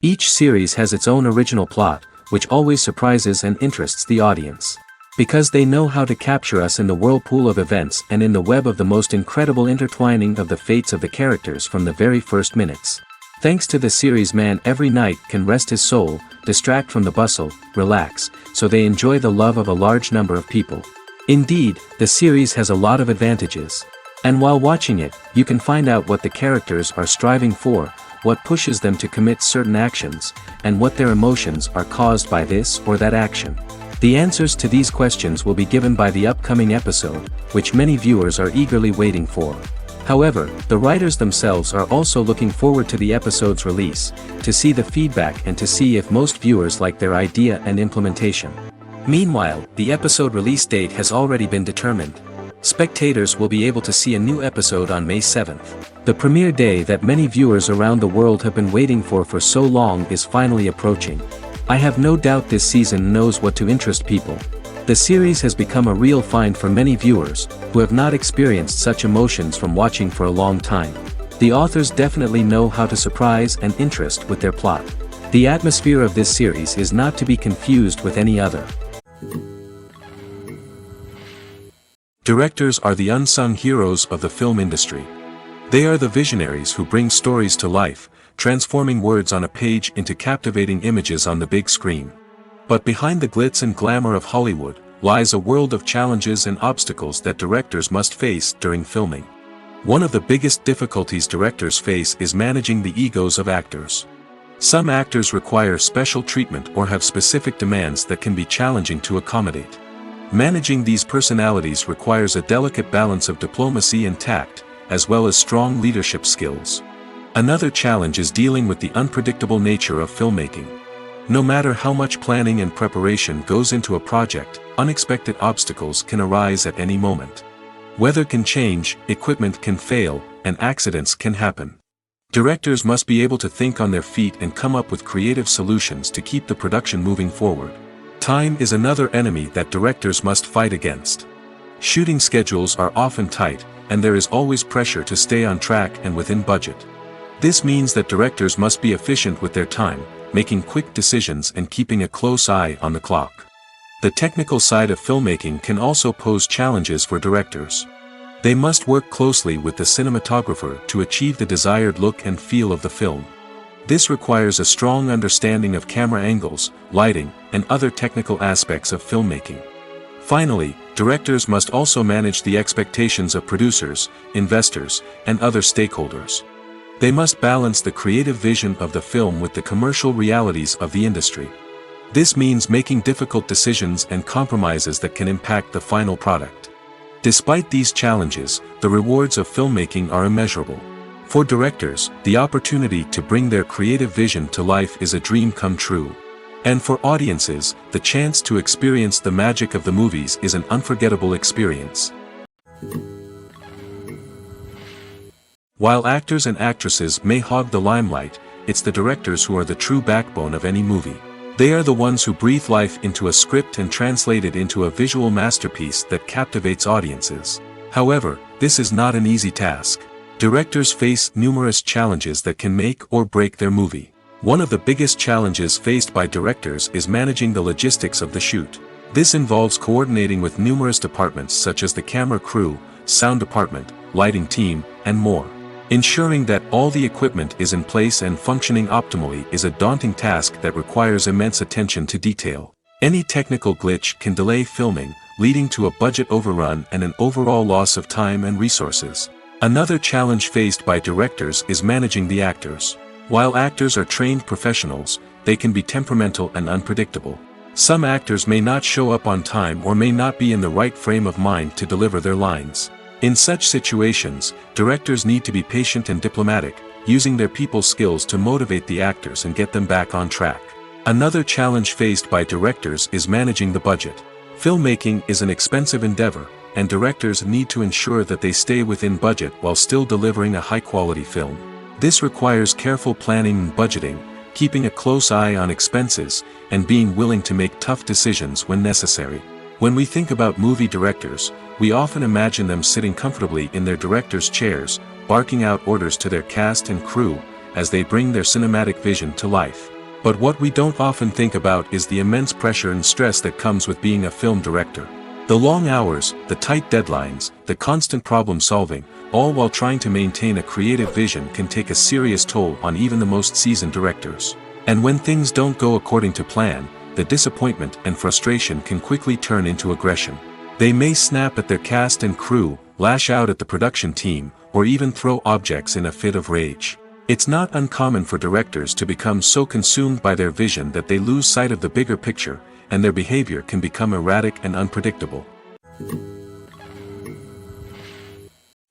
Each series has its own original plot, which always surprises and interests the audience. Because they know how to capture us in the whirlpool of events and in the web of the most incredible intertwining of the fates of the characters from the very first minutes. Thanks to the series, man every night can rest his soul, distract from the bustle, relax, so they enjoy the love of a large number of people. Indeed, the series has a lot of advantages. And while watching it, you can find out what the characters are striving for, what pushes them to commit certain actions, and what their emotions are caused by this or that action. The answers to these questions will be given by the upcoming episode, which many viewers are eagerly waiting for. However, the writers themselves are also looking forward to the episode's release, to see the feedback and to see if most viewers like their idea and implementation. Meanwhile, the episode release date has already been determined. Spectators will be able to see a new episode on May 7th. The premiere day that many viewers around the world have been waiting for so long is finally approaching. I have no doubt this season knows what to interest people. The series has become a real find for many viewers, who have not experienced such emotions from watching for a long time. The authors definitely know how to surprise and interest with their plot. The atmosphere of this series is not to be confused with any other. Directors are the unsung heroes of the film industry. They are the visionaries who bring stories to life, transforming words on a page into captivating images on the big screen. But behind the glitz and glamour of Hollywood, lies a world of challenges and obstacles that directors must face during filming. One of the biggest difficulties directors face is managing the egos of actors. Some actors require special treatment or have specific demands that can be challenging to accommodate. Managing these personalities requires a delicate balance of diplomacy and tact, as well as strong leadership skills. Another challenge is dealing with the unpredictable nature of filmmaking. No matter how much planning and preparation goes into a project, unexpected obstacles can arise at any moment. Weather can change, equipment can fail, and accidents can happen. Directors must be able to think on their feet and come up with creative solutions to keep the production moving forward. Time is another enemy that directors must fight against. Shooting schedules are often tight, and there is always pressure to stay on track and within budget. This means that directors must be efficient with their time, making quick decisions and keeping a close eye on the clock. The technical side of filmmaking can also pose challenges for directors. They must work closely with the cinematographer to achieve the desired look and feel of the film. This requires a strong understanding of camera angles, lighting, and other technical aspects of filmmaking. Finally, directors must also manage the expectations of producers, investors, and other stakeholders. They must balance the creative vision of the film with the commercial realities of the industry. This means making difficult decisions and compromises that can impact the final product. Despite these challenges, the rewards of filmmaking are immeasurable. For directors, the opportunity to bring their creative vision to life is a dream come true. And for audiences, the chance to experience the magic of the movies is an unforgettable experience. While actors and actresses may hog the limelight, it's the directors who are the true backbone of any movie. They are the ones who breathe life into a script and translate it into a visual masterpiece that captivates audiences. However, this is not an easy task. Directors face numerous challenges that can make or break their movie. One of the biggest challenges faced by directors is managing the logistics of the shoot. This involves coordinating with numerous departments such as the camera crew, sound department, lighting team, and more. Ensuring that all the equipment is in place and functioning optimally is a daunting task that requires immense attention to detail. Any technical glitch can delay filming, leading to a budget overrun and an overall loss of time and resources. Another challenge faced by directors is managing the actors. While actors are trained professionals, they can be temperamental and unpredictable. Some actors may not show up on time or may not be in the right frame of mind to deliver their lines. In such situations, directors need to be patient and diplomatic, using their people skills to motivate the actors and get them back on track. Another challenge faced by directors is managing the budget. Filmmaking is an expensive endeavor, and directors need to ensure that they stay within budget while still delivering a high-quality film. This requires careful planning and budgeting, keeping a close eye on expenses, and being willing to make tough decisions when necessary. When we think about movie directors, we often imagine them sitting comfortably in their director's chairs, barking out orders to their cast and crew, as they bring their cinematic vision to life. But what we don't often think about is the immense pressure and stress that comes with being a film director. The long hours, the tight deadlines, the constant problem solving, all while trying to maintain a creative vision can take a serious toll on even the most seasoned directors. And when things don't go according to plan, the disappointment and frustration can quickly turn into aggression. They may snap at their cast and crew, lash out at the production team, or even throw objects in a fit of rage. It's not uncommon for directors to become so consumed by their vision that they lose sight of the bigger picture, and their behavior can become erratic and unpredictable.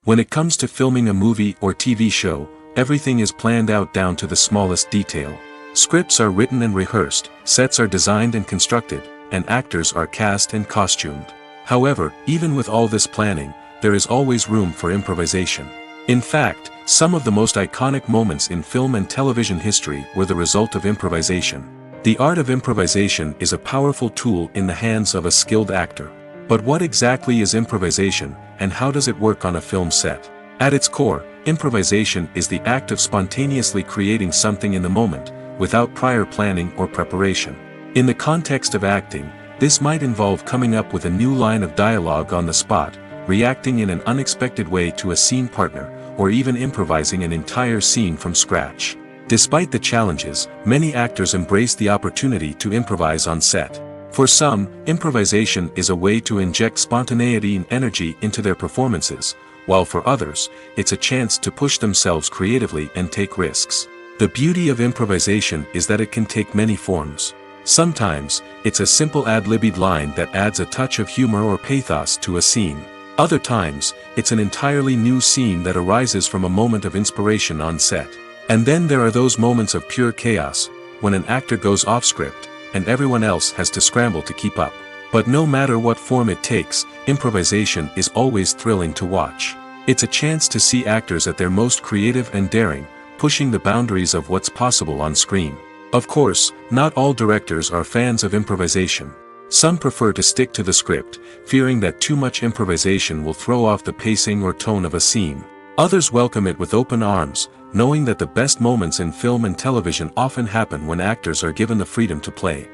When it comes to filming a movie or TV show, everything is planned out down to the smallest detail. Scripts are written and rehearsed, sets are designed and constructed, and actors are cast and costumed. However, even with all this planning, there is always room for improvisation. In fact, some of the most iconic moments in film and television history were the result of improvisation. The art of improvisation is a powerful tool in the hands of a skilled actor. But what exactly is improvisation, and how does it work on a film set? At its core, improvisation is the act of spontaneously creating something in the moment, without prior planning or preparation. In the context of acting, this might involve coming up with a new line of dialogue on the spot, reacting in an unexpected way to a scene partner, or even improvising an entire scene from scratch. Despite the challenges, many actors embrace the opportunity to improvise on set. For some, improvisation is a way to inject spontaneity and energy into their performances, while for others, it's a chance to push themselves creatively and take risks. The beauty of improvisation is that it can take many forms. Sometimes, it's a simple ad-libbed line that adds a touch of humor or pathos to a scene. Other times, it's an entirely new scene that arises from a moment of inspiration on set. And then there are those moments of pure chaos, when an actor goes off script, and everyone else has to scramble to keep up. But no matter what form it takes, improvisation is always thrilling to watch. It's a chance to see actors at their most creative and daring, pushing the boundaries of what's possible on screen. Of course, not all directors are fans of improvisation. Some prefer to stick to the script, fearing that too much improvisation will throw off the pacing or tone of a scene. Others welcome it with open arms, knowing that the best moments in film and television often happen when actors are given the freedom to play.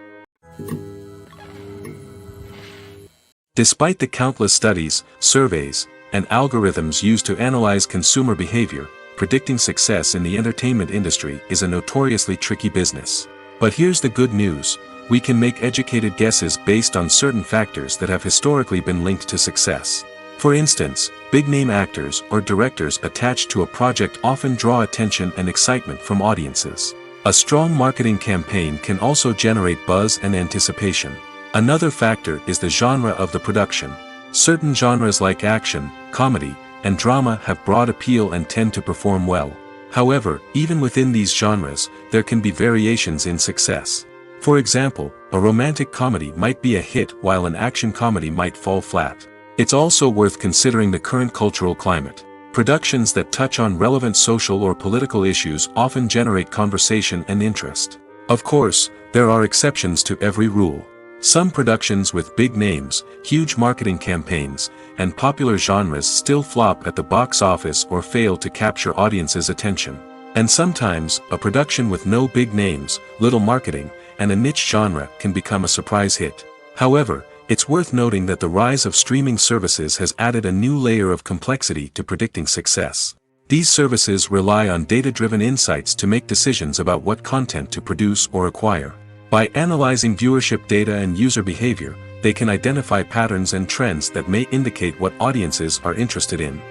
Despite the countless studies, surveys, and algorithms used to analyze consumer behavior, predicting success in the entertainment industry is a notoriously tricky business. But here's the good news. We can make educated guesses based on certain factors that have historically been linked to success. For instance, big-name actors or directors attached to a project often draw attention and excitement from audiences. A strong marketing campaign can also generate buzz and anticipation. Another factor is the genre of the production. Certain genres like action, comedy, and drama have broad appeal and tend to perform well. However, even within these genres, there can be variations in success. For example, a romantic comedy might be a hit while an action comedy might fall flat. It's also worth considering the current cultural climate. Productions that touch on relevant social or political issues often generate conversation and interest. Of course, there are exceptions to every rule. Some productions with big names, huge marketing campaigns, and popular genres still flop at the box office or fail to capture audiences' attention. And sometimes, a production with no big names, little marketing, and a niche genre can become a surprise hit. However, it's worth noting that the rise of streaming services has added a new layer of complexity to predicting success. These services rely on data-driven insights to make decisions about what content to produce or acquire. By analyzing viewership data and user behavior, they can identify patterns and trends that may indicate what audiences are interested in.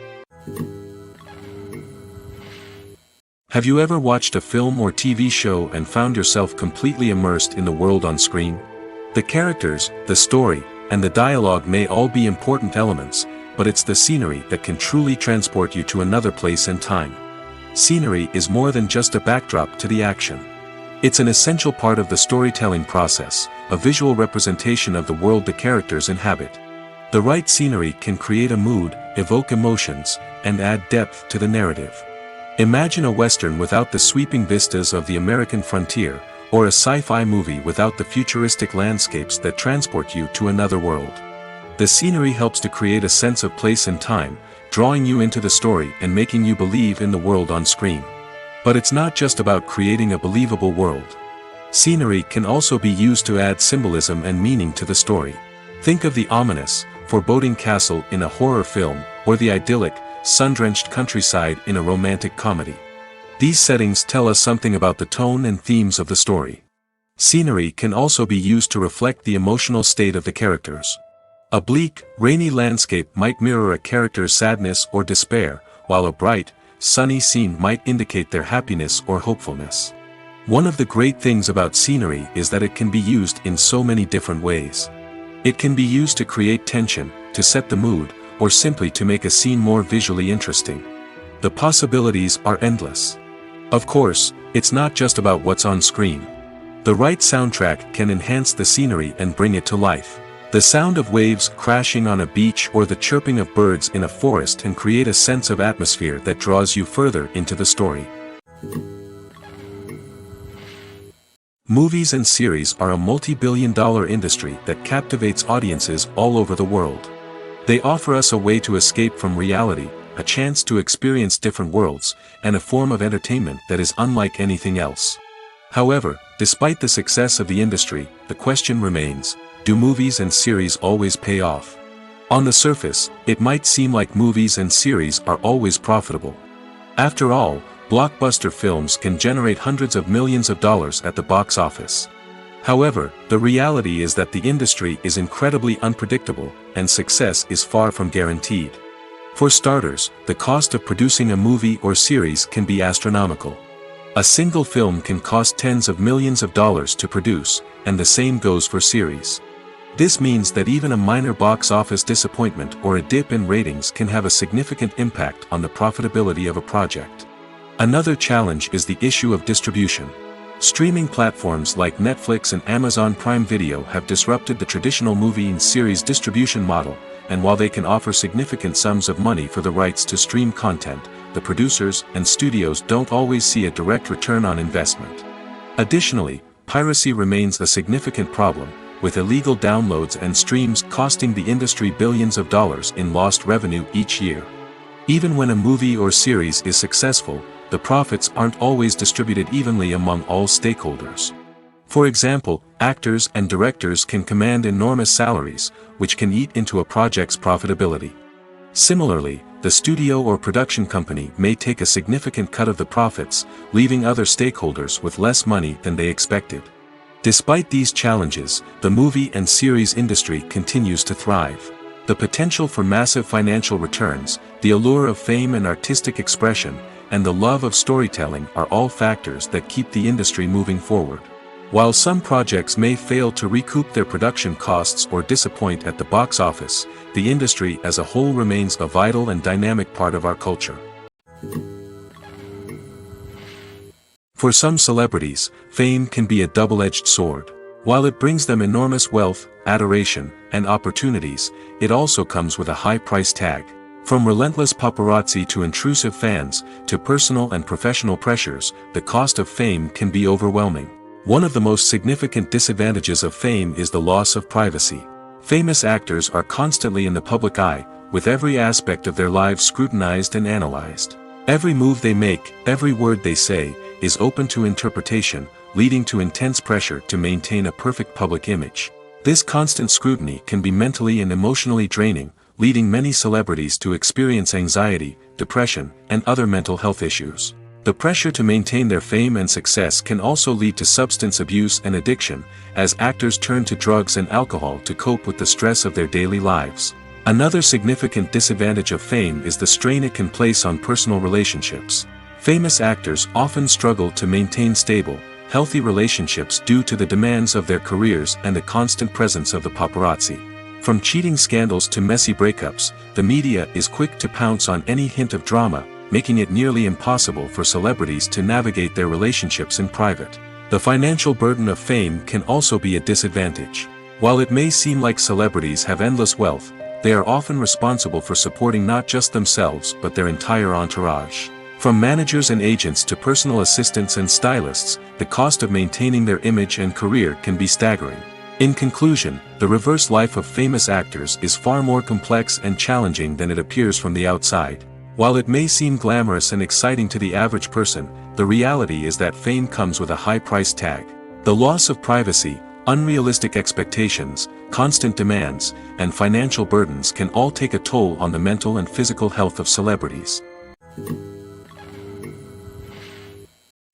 Have you ever watched a film or TV show and found yourself completely immersed in the world on screen? The characters, the story, and the dialogue may all be important elements, but it's the scenery that can truly transport you to another place and time. Scenery is more than just a backdrop to the action. It's an essential part of the storytelling process, a visual representation of the world the characters inhabit. The right scenery can create a mood, evoke emotions, and add depth to the narrative. Imagine a Western without the sweeping vistas of the American frontier, or a sci-fi movie without the futuristic landscapes that transport you to another world. The scenery helps to create a sense of place and time, drawing you into the story and making you believe in the world on screen. But it's not just about creating a believable world. Scenery can also be used to add symbolism and meaning to the story. Think of the ominous, foreboding castle in a horror film, or the idyllic, sun-drenched countryside in a romantic comedy. These settings tell us something about the tone and themes of the story. Scenery can also be used to reflect the emotional state of the characters. A bleak, rainy landscape might mirror a character's sadness or despair, while a bright, sunny scene might indicate their happiness or hopefulness. One of the great things about scenery is that it can be used in so many different ways. It can be used to create tension, to set the mood, or simply to make a scene more visually interesting. The possibilities are endless. Of course, it's not just about what's on screen. The right soundtrack can enhance the scenery and bring it to life. The sound of waves crashing on a beach or the chirping of birds in a forest can create a sense of atmosphere that draws you further into the story. Movies and series are a multi-billion-dollar industry that captivates audiences all over the world. They offer us a way to escape from reality, a chance to experience different worlds, and a form of entertainment that is unlike anything else. However, despite the success of the industry, the question remains, do movies and series always pay off? On the surface, it might seem like movies and series are always profitable. After all, blockbuster films can generate hundreds of millions of dollars at the box office. However, the reality is that the industry is incredibly unpredictable, and success is far from guaranteed. For starters, the cost of producing a movie or series can be astronomical. A single film can cost tens of millions of dollars to produce, and the same goes for series. This means that even a minor box office disappointment or a dip in ratings can have a significant impact on the profitability of a project. Another challenge is the issue of distribution. Streaming platforms like Netflix and Amazon Prime Video have disrupted the traditional movie and series distribution model, and while they can offer significant sums of money for the rights to stream content, the producers and studios don't always see a direct return on investment. Additionally, piracy remains a significant problem, with illegal downloads and streams costing the industry billions of dollars in lost revenue each year. Even when a movie or series is successful, the profits aren't always distributed evenly among all stakeholders. For example, actors and directors can command enormous salaries, which can eat into a project's profitability. Similarly, the studio or production company may take a significant cut of the profits, leaving other stakeholders with less money than they expected. Despite these challenges, the movie and series industry continues to thrive. The potential for massive financial returns, the allure of fame and artistic expression, and the love of storytelling are all factors that keep the industry moving forward. While some projects may fail to recoup their production costs or disappoint at the box office, the industry as a whole remains a vital and dynamic part of our culture. For some celebrities, fame can be a double-edged sword. While it brings them enormous wealth, adoration, and opportunities, it also comes with a high price tag. From relentless paparazzi to intrusive fans, to personal and professional pressures, the cost of fame can be overwhelming. One of the most significant disadvantages of fame is the loss of privacy. Famous actors are constantly in the public eye, with every aspect of their lives scrutinized and analyzed. Every move they make, every word they say, is open to interpretation, leading to intense pressure to maintain a perfect public image. This constant scrutiny can be mentally and emotionally draining, leading many celebrities to experience anxiety, depression, and other mental health issues. The pressure to maintain their fame and success can also lead to substance abuse and addiction, as actors turn to drugs and alcohol to cope with the stress of their daily lives. Another significant disadvantage of fame is the strain it can place on personal relationships. Famous actors often struggle to maintain stable, healthy relationships due to the demands of their careers and the constant presence of the paparazzi. From cheating scandals to messy breakups, the media is quick to pounce on any hint of drama, making it nearly impossible for celebrities to navigate their relationships in private. The financial burden of fame can also be a disadvantage. While it may seem like celebrities have endless wealth, they are often responsible for supporting not just themselves but their entire entourage. From managers and agents to personal assistants and stylists, the cost of maintaining their image and career can be staggering. In conclusion, the reverse life of famous actors is far more complex and challenging than it appears from the outside. While it may seem glamorous and exciting to the average person, the reality is that fame comes with a high price tag. The loss of privacy, unrealistic expectations, constant demands, and financial burdens can all take a toll on the mental and physical health of celebrities.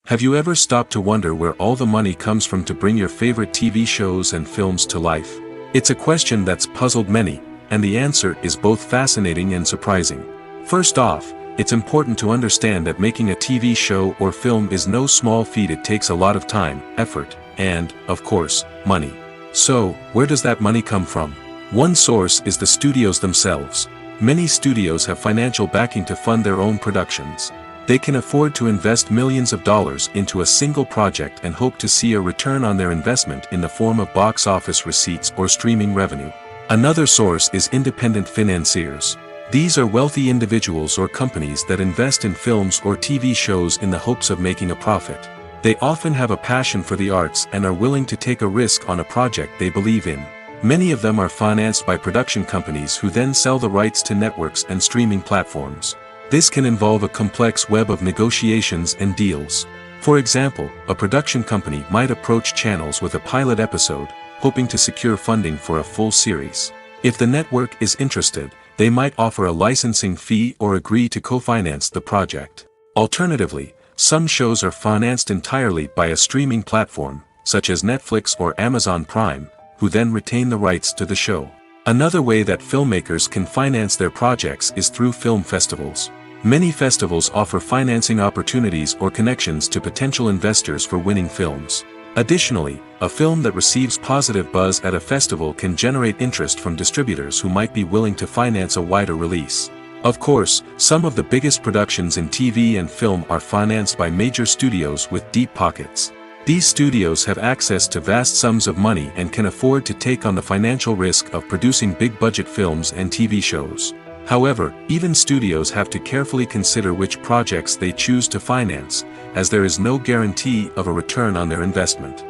Have you ever stopped to wonder where all the money comes from to bring your favorite TV shows and films to life? It's a question that's puzzled many, and the answer is both fascinating and surprising. First off, it's important to understand that making a TV show or film is no small feat. It takes a lot of time, effort, and, of course, money. So, where does that money come from? One source is the studios themselves. Many studios have financial backing to fund their own productions. They can afford to invest millions of dollars into a single project and hope to see a return on their investment in the form of box office receipts or streaming revenue. Another source is independent financiers. These are wealthy individuals or companies that invest in films or TV shows in the hopes of making a profit. They often have a passion for the arts and are willing to take a risk on a project they believe in. Many of them are financed by production companies who then sell the rights to networks and streaming platforms. This can involve a complex web of negotiations and deals. For example, a production company might approach channels with a pilot episode, hoping to secure funding for a full series. If the network is interested, they might offer a licensing fee or agree to co-finance the project. Alternatively, some shows are financed entirely by a streaming platform, such as Netflix or Amazon Prime, who then retain the rights to the show. Another way that filmmakers can finance their projects is through film festivals. Many festivals offer financing opportunities or connections to potential investors for winning films. Additionally, a film that receives positive buzz at a festival can generate interest from distributors who might be willing to finance a wider release. Of course, some of the biggest productions in TV and film are financed by major studios with deep pockets. These studios have access to vast sums of money and can afford to take on the financial risk of producing big-budget films and TV shows. However, even studios have to carefully consider which projects they choose to finance, as there is no guarantee of a return on their investment.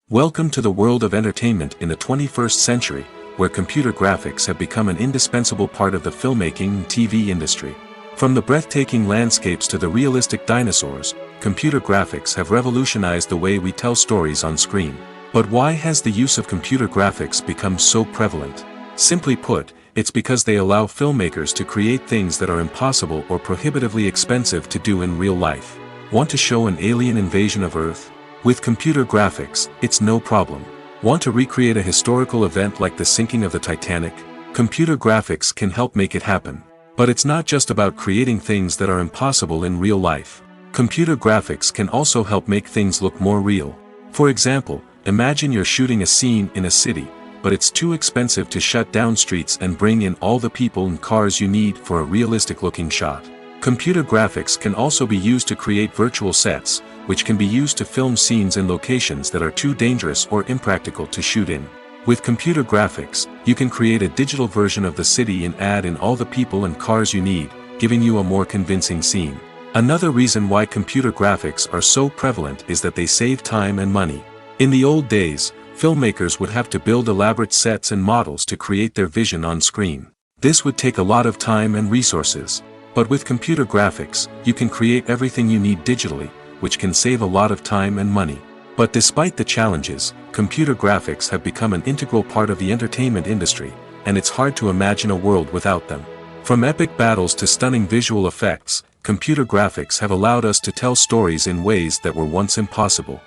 Welcome to the world of entertainment in the 21st century, where computer graphics have become an indispensable part of the filmmaking and TV industry. From the breathtaking landscapes to the realistic dinosaurs, computer graphics have revolutionized the way we tell stories on screen. But why has the use of computer graphics become so prevalent? Simply put, it's because they allow filmmakers to create things that are impossible or prohibitively expensive to do in real life. Want to show an alien invasion of Earth? With computer graphics, it's no problem. Want to recreate a historical event like the sinking of the Titanic? Computer graphics can help make it happen. But it's not just about creating things that are impossible in real life. Computer graphics can also help make things look more real. For example, imagine you're shooting a scene in a city, but it's too expensive to shut down streets and bring in all the people and cars you need for a realistic-looking shot. Computer graphics can also be used to create virtual sets, which can be used to film scenes in locations that are too dangerous or impractical to shoot in. With computer graphics, you can create a digital version of the city and add in all the people and cars you need, giving you a more convincing scene. Another reason why computer graphics are so prevalent is that they save time and money. In the old days, filmmakers would have to build elaborate sets and models to create their vision on screen. This would take a lot of time and resources. But with computer graphics, you can create everything you need digitally, which can save a lot of time and money. But despite the challenges, computer graphics have become an integral part of the entertainment industry, and it's hard to imagine a world without them. From epic battles to stunning visual effects, computer graphics have allowed us to tell stories in ways that were once impossible.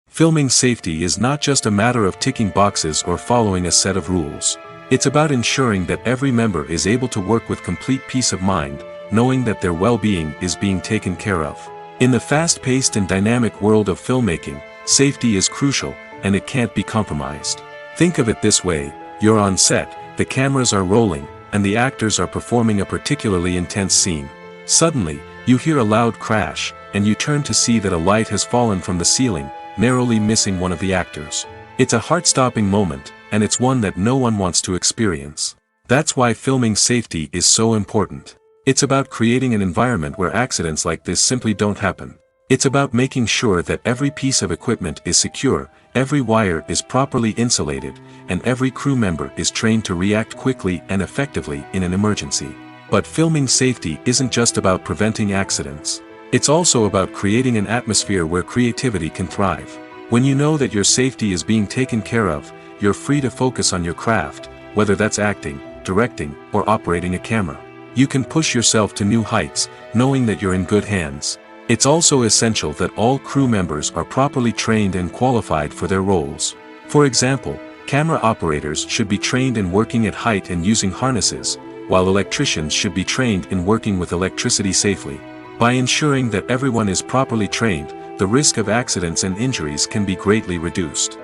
Filming safety is not just a matter of ticking boxes or following a set of rules. It's about ensuring that every member is able to work with complete peace of mind, knowing that their well-being is being taken care of. In the fast-paced and dynamic world of filmmaking, safety is crucial, and it can't be compromised. Think of it this way: you're on set, the cameras are rolling, and the actors are performing a particularly intense scene. Suddenly, you hear a loud crash, and you turn to see that a light has fallen from the ceiling, narrowly missing one of the actors. It's a heart-stopping moment, and it's one that no one wants to experience. That's why filming safety is so important. It's about creating an environment where accidents like this simply don't happen. It's about making sure that every piece of equipment is secure, every wire is properly insulated, and every crew member is trained to react quickly and effectively in an emergency. But filming safety isn't just about preventing accidents. It's also about creating an atmosphere where creativity can thrive. When you know that your safety is being taken care of, you're free to focus on your craft, whether that's acting, directing, or operating a camera. You can push yourself to new heights, knowing that you're in good hands. It's also essential that all crew members are properly trained and qualified for their roles. For example, camera operators should be trained in working at height and using harnesses, while electricians should be trained in working with electricity safely. By ensuring that everyone is properly trained, the risk of accidents and injuries can be greatly reduced.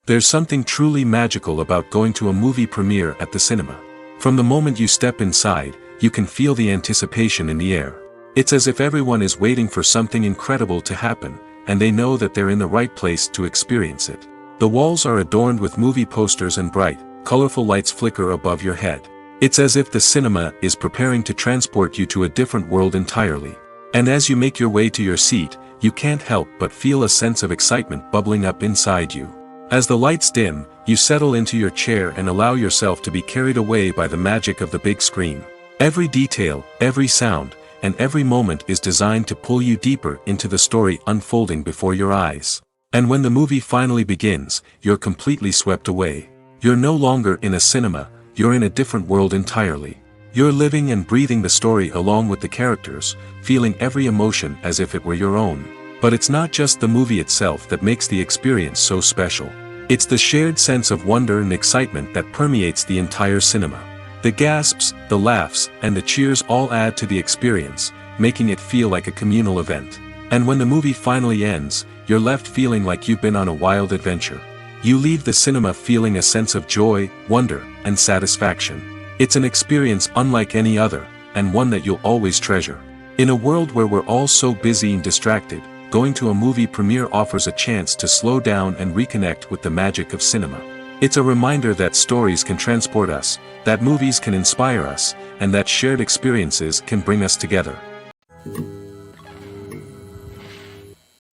There's something truly magical about going to a movie premiere at the cinema. From the moment you step inside, you can feel the anticipation in the air. It's as if everyone is waiting for something incredible to happen, and they know that they're in the right place to experience it. The walls are adorned with movie posters and bright, colorful lights flicker above your head. It's as if the cinema is preparing to transport you to a different world entirely. And as you make your way to your seat, you can't help but feel a sense of excitement bubbling up inside you. As the lights dim, you settle into your chair and allow yourself to be carried away by the magic of the big screen. Every detail, every sound, and every moment is designed to pull you deeper into the story unfolding before your eyes. And when the movie finally begins, you're completely swept away. You're no longer in a cinema, you're in a different world entirely. You're living and breathing the story along with the characters, feeling every emotion as if it were your own. But it's not just the movie itself that makes the experience so special. It's the shared sense of wonder and excitement that permeates the entire cinema. The gasps, the laughs, and the cheers all add to the experience, making it feel like a communal event. And when the movie finally ends, you're left feeling like you've been on a wild adventure. You leave the cinema feeling a sense of joy, wonder, and satisfaction. It's an experience unlike any other, and one that you'll always treasure. In a world where we're all so busy and distracted, going to a movie premiere offers a chance to slow down and reconnect with the magic of cinema. It's a reminder that stories can transport us, that movies can inspire us, and that shared experiences can bring us together.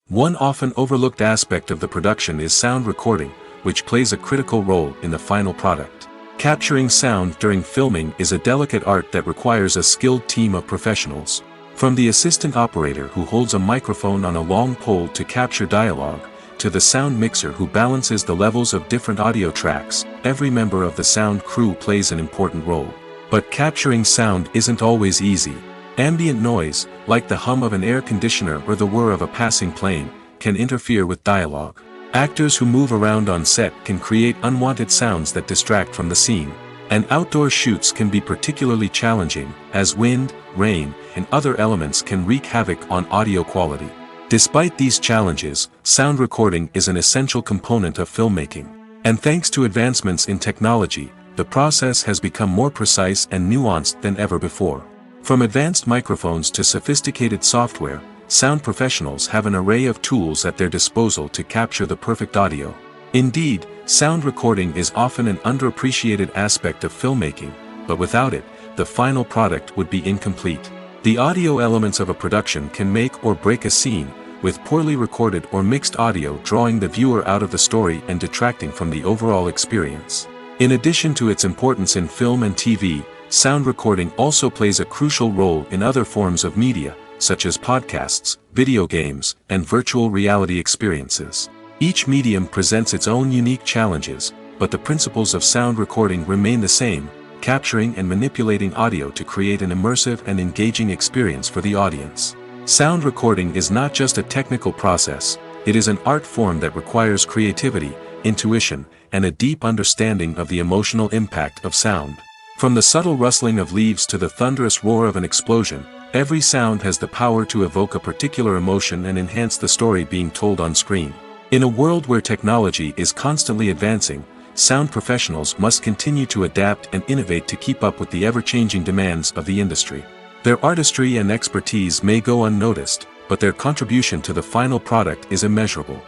One often overlooked aspect of the production is sound recording, which plays a critical role in the final product. Capturing sound during filming is a delicate art that requires a skilled team of professionals. From the assistant operator who holds a microphone on a long pole to capture dialogue, to the sound mixer who balances the levels of different audio tracks, every member of the sound crew plays an important role. But capturing sound isn't always easy. Ambient noise, like the hum of an air conditioner or the whir of a passing plane, can interfere with dialogue. Actors who move around on set can create unwanted sounds that distract from the scene. And outdoor shoots can be particularly challenging, as wind, rain, and other elements can wreak havoc on audio quality. Despite these challenges, sound recording is an essential component of filmmaking. And thanks to advancements in technology, the process has become more precise and nuanced than ever before. From advanced microphones to sophisticated software, sound professionals have an array of tools at their disposal to capture the perfect audio. Indeed, sound recording is often an underappreciated aspect of filmmaking, but without it, the final product would be incomplete. The audio elements of a production can make or break a scene, with poorly recorded or mixed audio drawing the viewer out of the story and detracting from the overall experience. In addition to its importance in film and TV, sound recording also plays a crucial role in other forms of media, such as podcasts, video games, and virtual reality experiences. Each medium presents its own unique challenges, but the principles of sound recording remain the same, capturing and manipulating audio to create an immersive and engaging experience for the audience. Sound recording is not just a technical process, it is an art form that requires creativity, intuition, and a deep understanding of the emotional impact of sound. From the subtle rustling of leaves to the thunderous roar of an explosion, every sound has the power to evoke a particular emotion and enhance the story being told on screen. In a world where technology is constantly advancing, sound professionals must continue to adapt and innovate to keep up with the ever-changing demands of the industry. Their artistry and expertise may go unnoticed, but their contribution to the final product is immeasurable.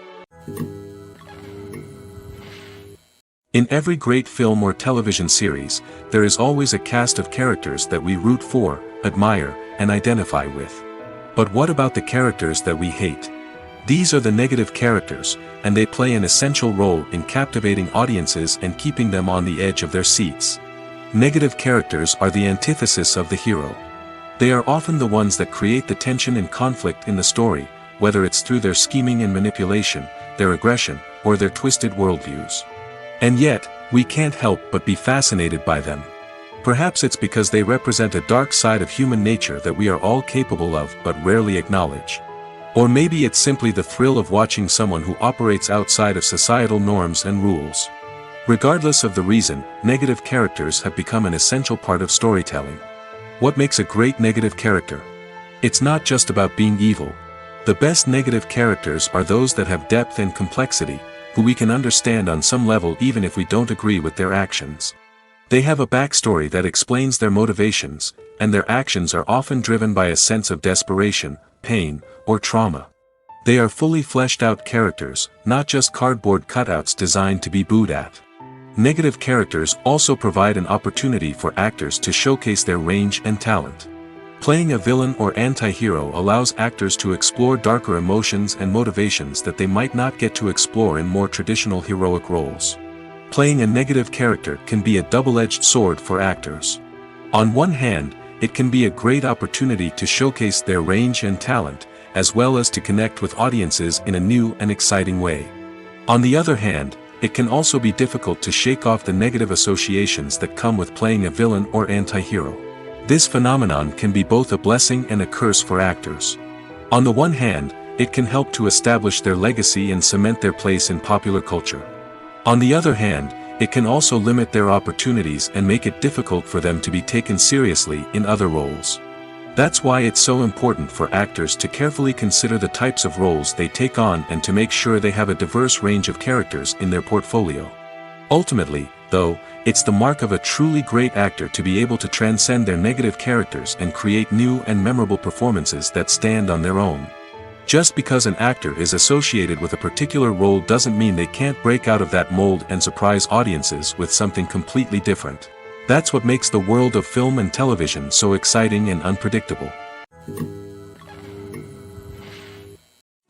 In every great film or television series, there is always a cast of characters that we root for, admire, and identify with. But what about the characters that we hate? These are the negative characters, and they play an essential role in captivating audiences and keeping them on the edge of their seats. Negative characters are the antithesis of the hero. They are often the ones that create the tension and conflict in the story, whether it's through their scheming and manipulation, their aggression, or their twisted worldviews. And yet, we can't help but be fascinated by them. Perhaps it's because they represent a dark side of human nature that we are all capable of but rarely acknowledge. Or maybe it's simply the thrill of watching someone who operates outside of societal norms and rules. Regardless of the reason, negative characters have become an essential part of storytelling. What makes a great negative character? It's not just about being evil. The best negative characters are those that have depth and complexity, who we can understand on some level even if we don't agree with their actions. They have a backstory that explains their motivations, and their actions are often driven by a sense of desperation, pain, or trauma. They are fully fleshed out characters, not just cardboard cutouts designed to be booed at. Negative characters also provide an opportunity for actors to showcase their range and talent. Playing a villain or anti-hero allows actors to explore darker emotions and motivations that they might not get to explore in more traditional heroic roles. Playing a negative character can be a double-edged sword for actors. On one hand, it can be a great opportunity to showcase their range and talent, as well as to connect with audiences in a new and exciting way. On the other hand, it can also be difficult to shake off the negative associations that come with playing a villain or anti-hero. This phenomenon can be both a blessing and a curse for actors. On the one hand, it can help to establish their legacy and cement their place in popular culture. On the other hand, it can also limit their opportunities and make it difficult for them to be taken seriously in other roles. That's why it's so important for actors to carefully consider the types of roles they take on and to make sure they have a diverse range of characters in their portfolio. Ultimately, though, it's the mark of a truly great actor to be able to transcend their negative characters and create new and memorable performances that stand on their own. Just because an actor is associated with a particular role doesn't mean they can't break out of that mold and surprise audiences with something completely different. That's what makes the world of film and television so exciting and unpredictable.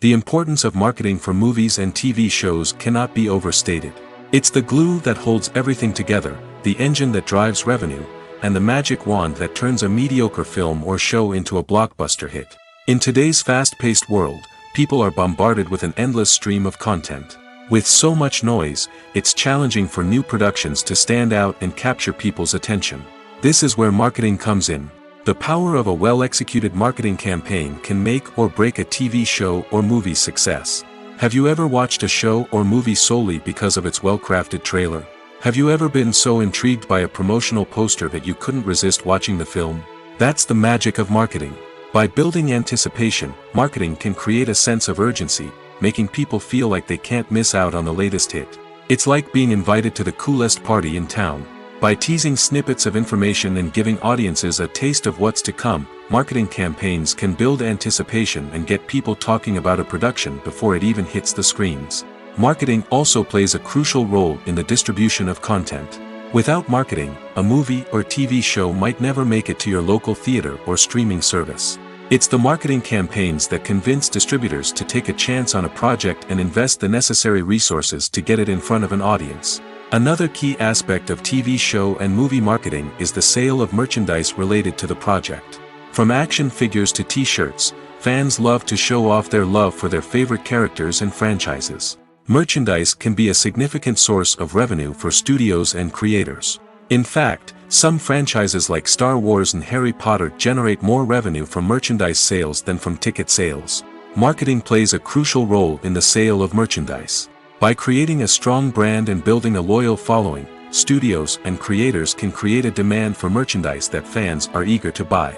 The importance of marketing for movies and TV shows cannot be overstated. It's the glue that holds everything together, the engine that drives revenue, and the magic wand that turns a mediocre film or show into a blockbuster hit. In today's fast-paced world, people are bombarded with an endless stream of content. With so much noise, it's challenging for new productions to stand out and capture people's attention. This is where marketing comes in. The power of a well-executed marketing campaign can make or break a TV show or movie's success. Have you ever watched a show or movie solely because of its well-crafted trailer? Have you ever been so intrigued by a promotional poster that you couldn't resist watching the film? That's the magic of marketing. By building anticipation, marketing can create a sense of urgency, making people feel like they can't miss out on the latest hit. It's like being invited to the coolest party in town. By teasing snippets of information and giving audiences a taste of what's to come, marketing campaigns can build anticipation and get people talking about a production before it even hits the screens. Marketing also plays a crucial role in the distribution of content. Without marketing, a movie or TV show might never make it to your local theater or streaming service. It's the marketing campaigns that convince distributors to take a chance on a project and invest the necessary resources to get it in front of an audience. Another key aspect of TV show and movie marketing is the sale of merchandise related to the project. From action figures to t-shirts, fans love to show off their love for their favorite characters and franchises. Merchandise can be a significant source of revenue for studios and creators. In fact, some franchises like Star Wars and Harry Potter generate more revenue from merchandise sales than from ticket sales. Marketing plays a crucial role in the sale of merchandise. By creating a strong brand and building a loyal following, studios and creators can create a demand for merchandise that fans are eager to buy.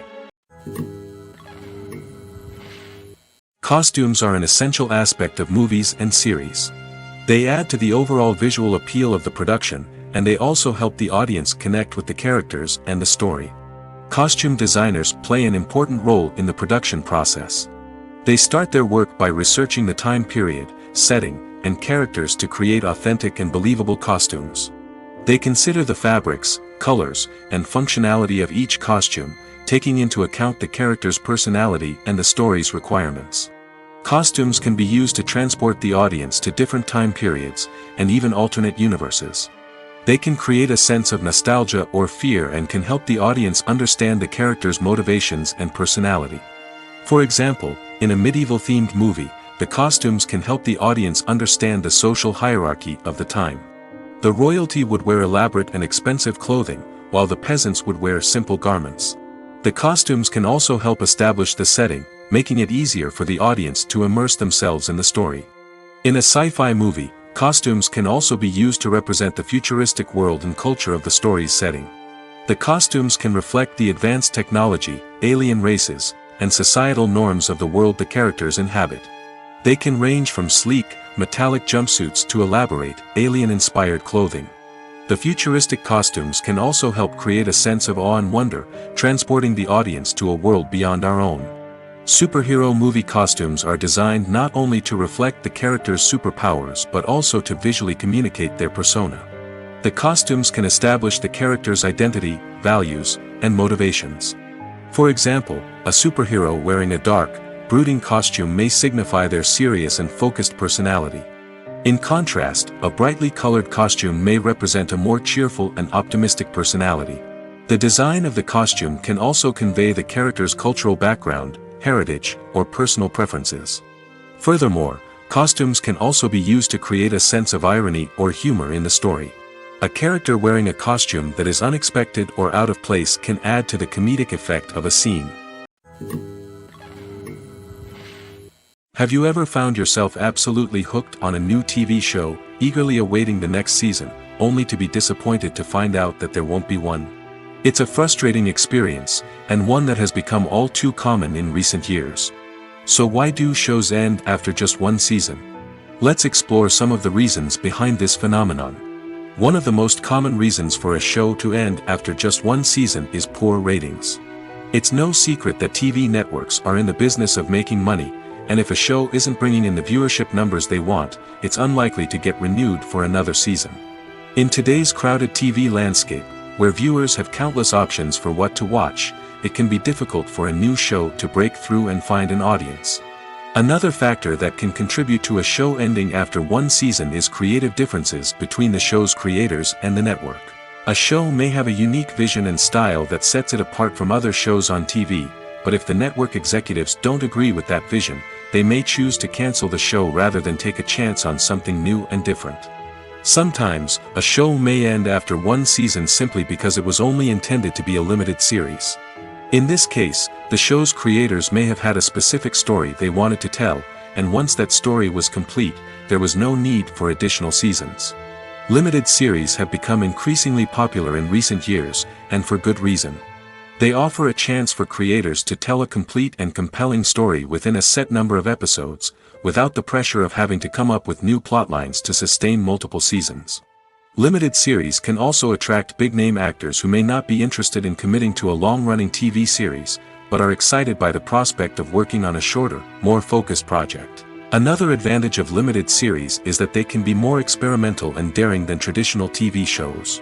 Costumes are an essential aspect of movies and series. They add to the overall visual appeal of the production, and they also help the audience connect with the characters and the story. Costume designers play an important role in the production process. They start their work by researching the time period, setting, and characters to create authentic and believable costumes. They consider the fabrics, colors, and functionality of each costume, taking into account the character's personality and the story's requirements. Costumes can be used to transport the audience to different time periods, and even alternate universes. They can create a sense of nostalgia or fear and can help the audience understand the character's motivations and personality. For example, in a medieval-themed movie, the costumes can help the audience understand the social hierarchy of the time. The royalty would wear elaborate and expensive clothing, while the peasants would wear simple garments. The costumes can also help establish the setting, making it easier for the audience to immerse themselves in the story. In a sci-fi movie, costumes can also be used to represent the futuristic world and culture of the story's setting. The costumes can reflect the advanced technology, alien races, and societal norms of the world the characters inhabit. They can range from sleek, metallic jumpsuits to elaborate, alien-inspired clothing. The futuristic costumes can also help create a sense of awe and wonder, transporting the audience to a world beyond our own. Superhero movie costumes are designed not only to reflect the character's superpowers but also to visually communicate their persona. The costumes can establish the character's identity, values, and motivations. For example, a superhero wearing a dark, brooding costume may signify their serious and focused personality. In contrast, a brightly colored costume may represent a more cheerful and optimistic personality. The design of the costume can also convey the character's cultural background, heritage, or personal preferences. Furthermore, costumes can also be used to create a sense of irony or humor in the story. A character wearing a costume that is unexpected or out of place can add to the comedic effect of a scene. Have you ever found yourself absolutely hooked on a new TV show, eagerly awaiting the next season, only to be disappointed to find out that there won't be one? It's a frustrating experience, and one that has become all too common in recent years. So why do shows end after just one season? Let's explore some of the reasons behind this phenomenon. One of the most common reasons for a show to end after just one season is poor ratings. It's no secret that TV networks are in the business of making money, and if a show isn't bringing in the viewership numbers they want, it's unlikely to get renewed for another season. In today's crowded TV landscape, where viewers have countless options for what to watch, it can be difficult for a new show to break through and find an audience. Another factor that can contribute to a show ending after one season is creative differences between the show's creators and the network. A show may have a unique vision and style that sets it apart from other shows on TV, but if the network executives don't agree with that vision, they may choose to cancel the show rather than take a chance on something new and different. Sometimes, a show may end after one season simply because it was only intended to be a limited series. In this case, the show's creators may have had a specific story they wanted to tell, and once that story was complete, there was no need for additional seasons. Limited series have become increasingly popular in recent years, and for good reason. They offer a chance for creators to tell a complete and compelling story within a set number of episodes, without the pressure of having to come up with new plotlines to sustain multiple seasons. Limited series can also attract big-name actors who may not be interested in committing to a long-running TV series, but are excited by the prospect of working on a shorter, more focused project. Another advantage of limited series is that they can be more experimental and daring than traditional TV shows.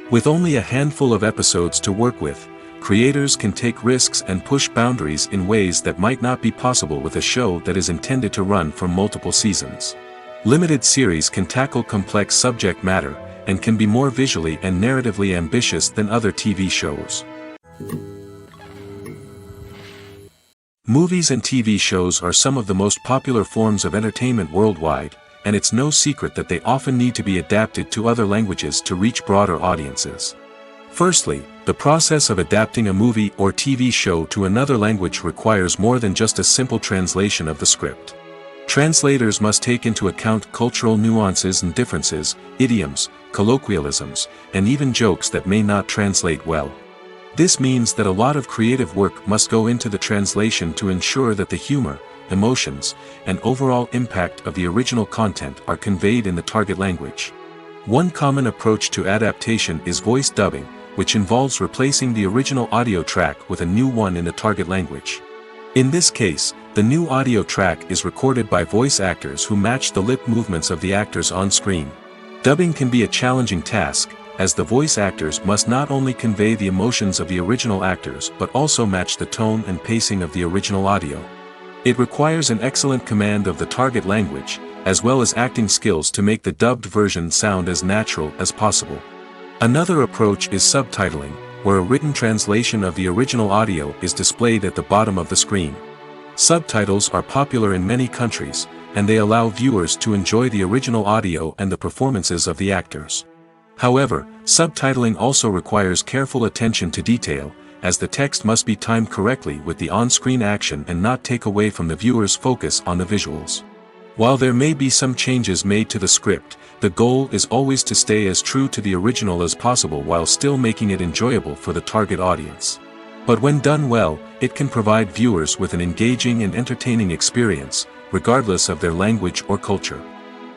With only a handful of episodes to work with, creators can take risks and push boundaries in ways that might not be possible with a show that is intended to run for multiple seasons. Limited series can tackle complex subject matter, and can be more visually and narratively ambitious than other TV shows. Movies and TV shows are some of the most popular forms of entertainment worldwide, and it's no secret that they often need to be adapted to other languages to reach broader audiences. Firstly, the process of adapting a movie or TV show to another language requires more than just a simple translation of the script. Translators must take into account cultural nuances and differences, idioms, colloquialisms, and even jokes that may not translate well. This means that a lot of creative work must go into the translation to ensure that the humor, emotions, and overall impact of the original content are conveyed in the target language. One common approach to adaptation is voice dubbing, which involves replacing the original audio track with a new one in the target language. In this case, the new audio track is recorded by voice actors who match the lip movements of the actors on screen. Dubbing can be a challenging task, as the voice actors must not only convey the emotions of the original actors but also match the tone and pacing of the original audio. It requires an excellent command of the target language, as well as acting skills to make the dubbed version sound as natural as possible. Another approach is subtitling, where a written translation of the original audio is displayed at the bottom of the screen. Subtitles are popular in many countries, and they allow viewers to enjoy the original audio and the performances of the actors. However, subtitling also requires careful attention to detail, as the text must be timed correctly with the on-screen action and not take away from the viewer's focus on the visuals. While there may be some changes made to the script, the goal is always to stay as true to the original as possible while still making it enjoyable for the target audience. But when done well, it can provide viewers with an engaging and entertaining experience, regardless of their language or culture.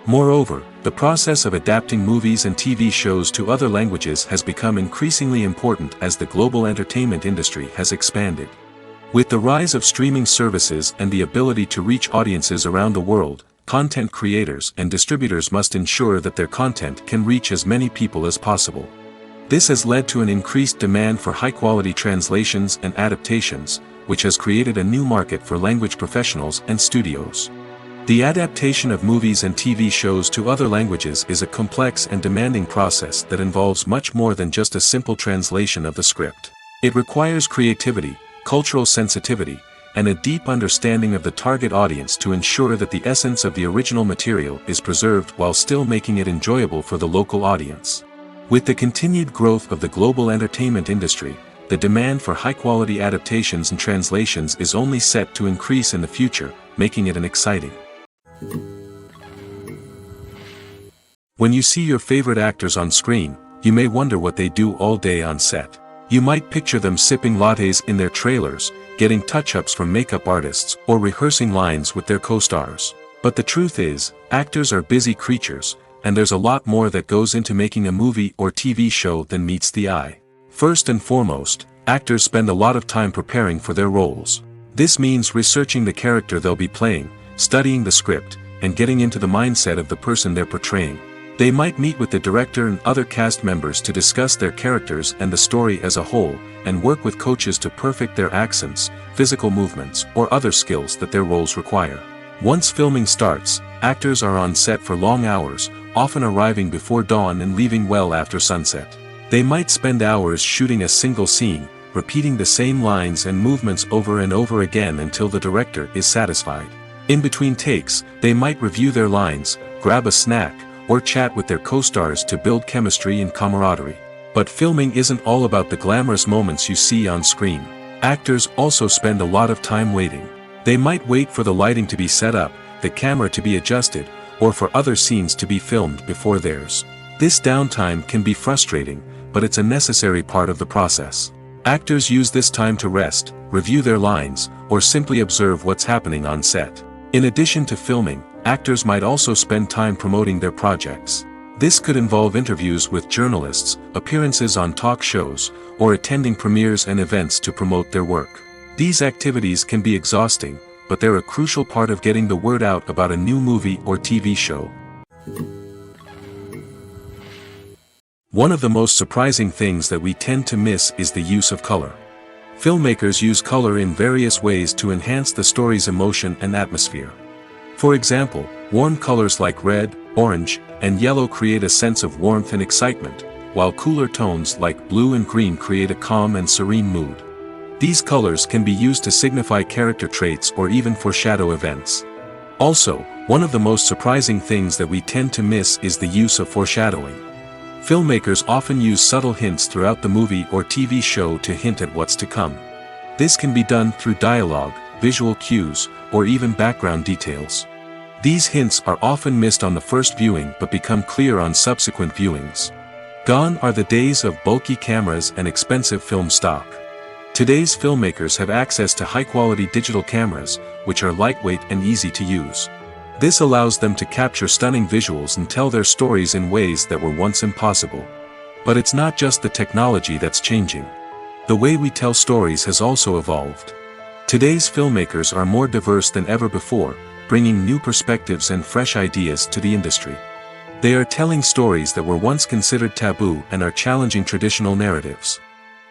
Moreover, the process of adapting movies and TV shows to other languages has become increasingly important as the global entertainment industry has expanded. With the rise of streaming services and the ability to reach audiences around the world, content creators and distributors must ensure that their content can reach as many people as possible. This has led to an increased demand for high-quality translations and adaptations, which has created a new market for language professionals and studios. The adaptation of movies and TV shows to other languages is a complex and demanding process that involves much more than just a simple translation of the script. It requires creativity, cultural sensitivity, and a deep understanding of the target audience to ensure that the essence of the original material is preserved while still making it enjoyable for the local audience. With the continued growth of the global entertainment industry, the demand for high-quality adaptations and translations is only set to increase in the future, making it an exciting. When you see your favorite actors on screen, you may wonder what they do all day on set. You might picture them sipping lattes in their trailers, getting touch-ups from makeup artists, or rehearsing lines with their co-stars. But the truth is, actors are busy creatures, and there's a lot more that goes into making a movie or TV show than meets the eye. First and foremost, actors spend a lot of time preparing for their roles. This means researching the character they'll be playing, studying the script, and getting into the mindset of the person they're portraying. They might meet with the director and other cast members to discuss their characters and the story as a whole, and work with coaches to perfect their accents, physical movements, or other skills that their roles require. Once filming starts, actors are on set for long hours, often arriving before dawn and leaving well after sunset. They might spend hours shooting a single scene, repeating the same lines and movements over and over again until the director is satisfied. In between takes, they might review their lines, grab a snack, or chat with their co-stars to build chemistry and camaraderie. But filming isn't all about the glamorous moments you see on screen. Actors also spend a lot of time waiting. They might wait for the lighting to be set up, the camera to be adjusted, or for other scenes to be filmed before theirs. This downtime can be frustrating, but it's a necessary part of the process. Actors use this time to rest, review their lines, or simply observe what's happening on set. In addition to filming, actors might also spend time promoting their projects. This could involve interviews with journalists, appearances on talk shows, or attending premieres and events to promote their work. These activities can be exhausting, but they're a crucial part of getting the word out about a new movie or TV show. One of the most surprising things that we tend to miss is the use of color. Filmmakers use color in various ways to enhance the story's emotion and atmosphere. For example, warm colors like red, orange, and yellow create a sense of warmth and excitement, while cooler tones like blue and green create a calm and serene mood. These colors can be used to signify character traits or even foreshadow events. Also, one of the most surprising things that we tend to miss is the use of foreshadowing. Filmmakers often use subtle hints throughout the movie or TV show to hint at what's to come. This can be done through dialogue, visual cues, or even background details. These hints are often missed on the first viewing but become clear on subsequent viewings. Gone are the days of bulky cameras and expensive film stock. Today's filmmakers have access to high-quality digital cameras, which are lightweight and easy to use. This allows them to capture stunning visuals and tell their stories in ways that were once impossible. But it's not just the technology that's changing. The way we tell stories has also evolved. Today's filmmakers are more diverse than ever before, bringing new perspectives and fresh ideas to the industry. They are telling stories that were once considered taboo and are challenging traditional narratives.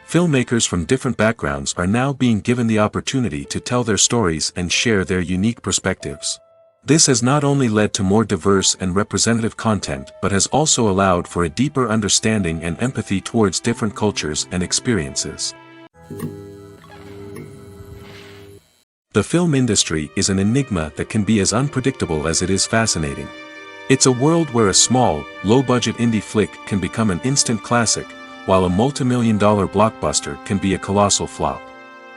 Filmmakers from different backgrounds are now being given the opportunity to tell their stories and share their unique perspectives. This has not only led to more diverse and representative content but has also allowed for a deeper understanding and empathy towards different cultures and experiences. The film industry is an enigma that can be as unpredictable as it is fascinating. It's a world where a small, low-budget indie flick can become an instant classic, while a multi-million-dollar blockbuster can be a colossal flop.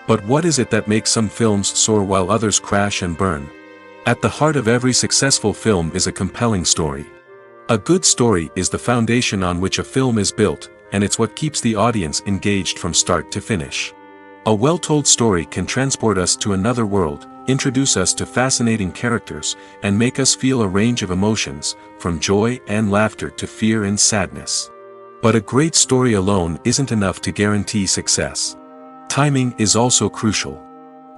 But what is it that makes some films soar while others crash and burn? At the heart of every successful film is a compelling story. A good story is the foundation on which a film is built, and it's what keeps the audience engaged from start to finish. A well-told story can transport us to another world, introduce us to fascinating characters, and make us feel a range of emotions, from joy and laughter to fear and sadness. But a great story alone isn't enough to guarantee success. Timing is also crucial.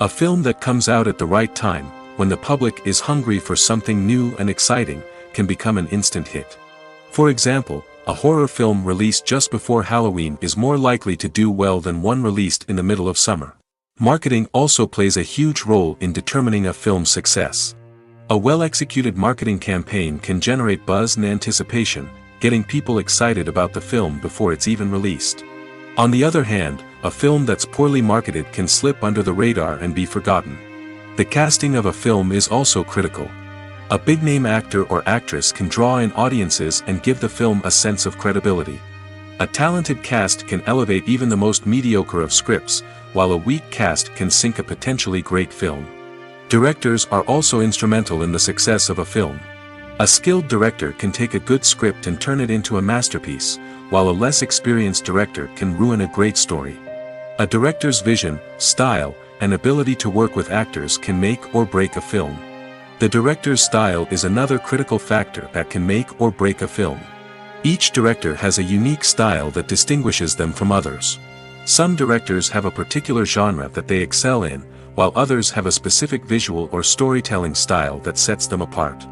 A film that comes out at the right time, when the public is hungry for something new and exciting, can become an instant hit. For example, a horror film released just before Halloween is more likely to do well than one released in the middle of summer. Marketing also plays a huge role in determining a film's success. A well-executed marketing campaign can generate buzz and anticipation, getting people excited about the film before it's even released. On the other hand, a film that's poorly marketed can slip under the radar and be forgotten. The casting of a film is also critical. A big-name actor or actress can draw in audiences and give the film a sense of credibility. A talented cast can elevate even the most mediocre of scripts, while a weak cast can sink a potentially great film. Directors are also instrumental in the success of a film. A skilled director can take a good script and turn it into a masterpiece, while a less experienced director can ruin a great story. A director's vision, style, and ability to work with actors can make or break a film. The director's style is another critical factor that can make or break a film. Each director has a unique style that distinguishes them from others. Some directors have a particular genre that they excel in, while others have a specific visual or storytelling style that sets them apart.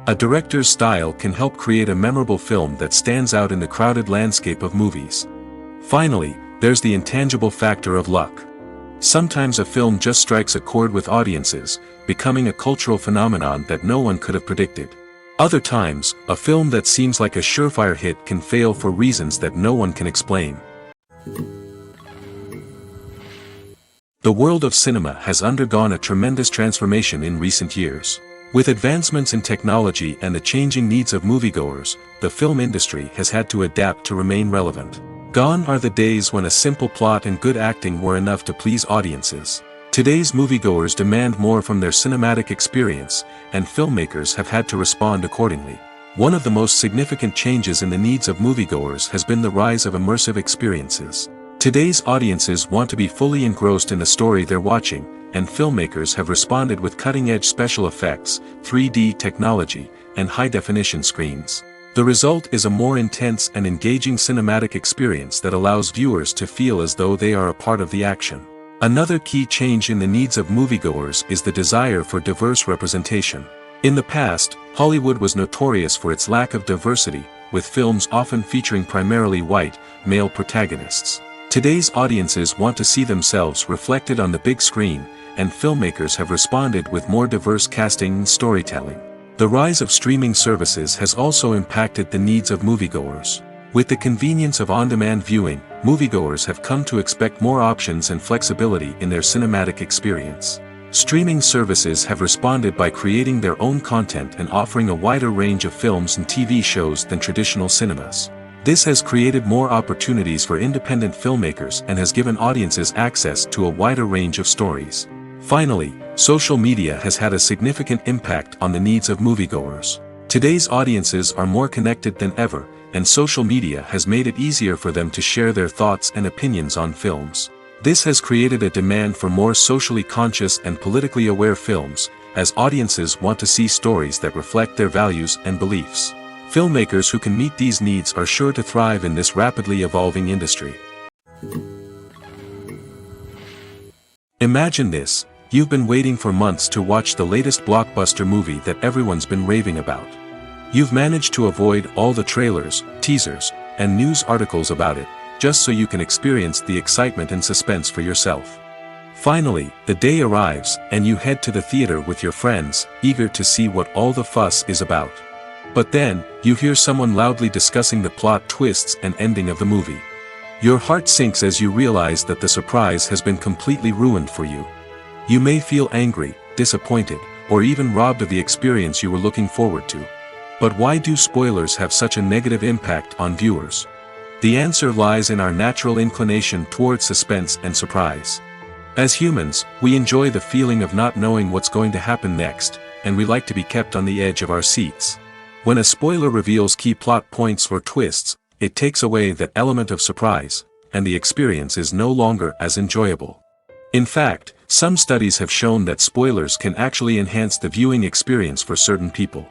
A director's style can help create a memorable film that stands out in the crowded landscape of movies. Finally, there's the intangible factor of luck. Sometimes a film just strikes a chord with audiences, becoming a cultural phenomenon that no one could have predicted. Other times, a film that seems like a surefire hit can fail for reasons that no one can explain. The world of cinema has undergone a tremendous transformation in recent years. With advancements in technology and the changing needs of moviegoers, the film industry has had to adapt to remain relevant. Gone are the days when a simple plot and good acting were enough to please audiences. Today's moviegoers demand more from their cinematic experience, and filmmakers have had to respond accordingly. One of the most significant changes in the needs of moviegoers has been the rise of immersive experiences. Today's audiences want to be fully engrossed in the story they're watching, and filmmakers have responded with cutting-edge special effects, 3D technology, and high-definition screens. The result is a more intense and engaging cinematic experience that allows viewers to feel as though they are a part of the action. Another key change in the needs of moviegoers is the desire for diverse representation. In the past, Hollywood was notorious for its lack of diversity, with films often featuring primarily white, male protagonists. Today's audiences want to see themselves reflected on the big screen, and filmmakers have responded with more diverse casting and storytelling. The rise of streaming services has also impacted the needs of moviegoers. With the convenience of on-demand viewing, moviegoers have come to expect more options and flexibility in their cinematic experience. Streaming services have responded by creating their own content and offering a wider range of films and TV shows than traditional cinemas. This has created more opportunities for independent filmmakers and has given audiences access to a wider range of stories. Finally, social media has had a significant impact on the needs of moviegoers. Today's audiences are more connected than ever, and social media has made it easier for them to share their thoughts and opinions on films. This has created a demand for more socially conscious and politically aware films, as audiences want to see stories that reflect their values and beliefs. Filmmakers who can meet these needs are sure to thrive in this rapidly evolving industry. Imagine this: you've been waiting for months to watch the latest blockbuster movie that everyone's been raving about. You've managed to avoid all the trailers, teasers, and news articles about it, just so you can experience the excitement and suspense for yourself. Finally, the day arrives, and you head to the theater with your friends, eager to see what all the fuss is about. But then, you hear someone loudly discussing the plot twists and ending of the movie. Your heart sinks as you realize that the surprise has been completely ruined for you. You may feel angry, disappointed, or even robbed of the experience you were looking forward to. But why do spoilers have such a negative impact on viewers? The answer lies in our natural inclination toward suspense and surprise. As humans, we enjoy the feeling of not knowing what's going to happen next, and we like to be kept on the edge of our seats. When a spoiler reveals key plot points or twists, it takes away that element of surprise, and the experience is no longer as enjoyable. In fact, some studies have shown that spoilers can actually enhance the viewing experience for certain people.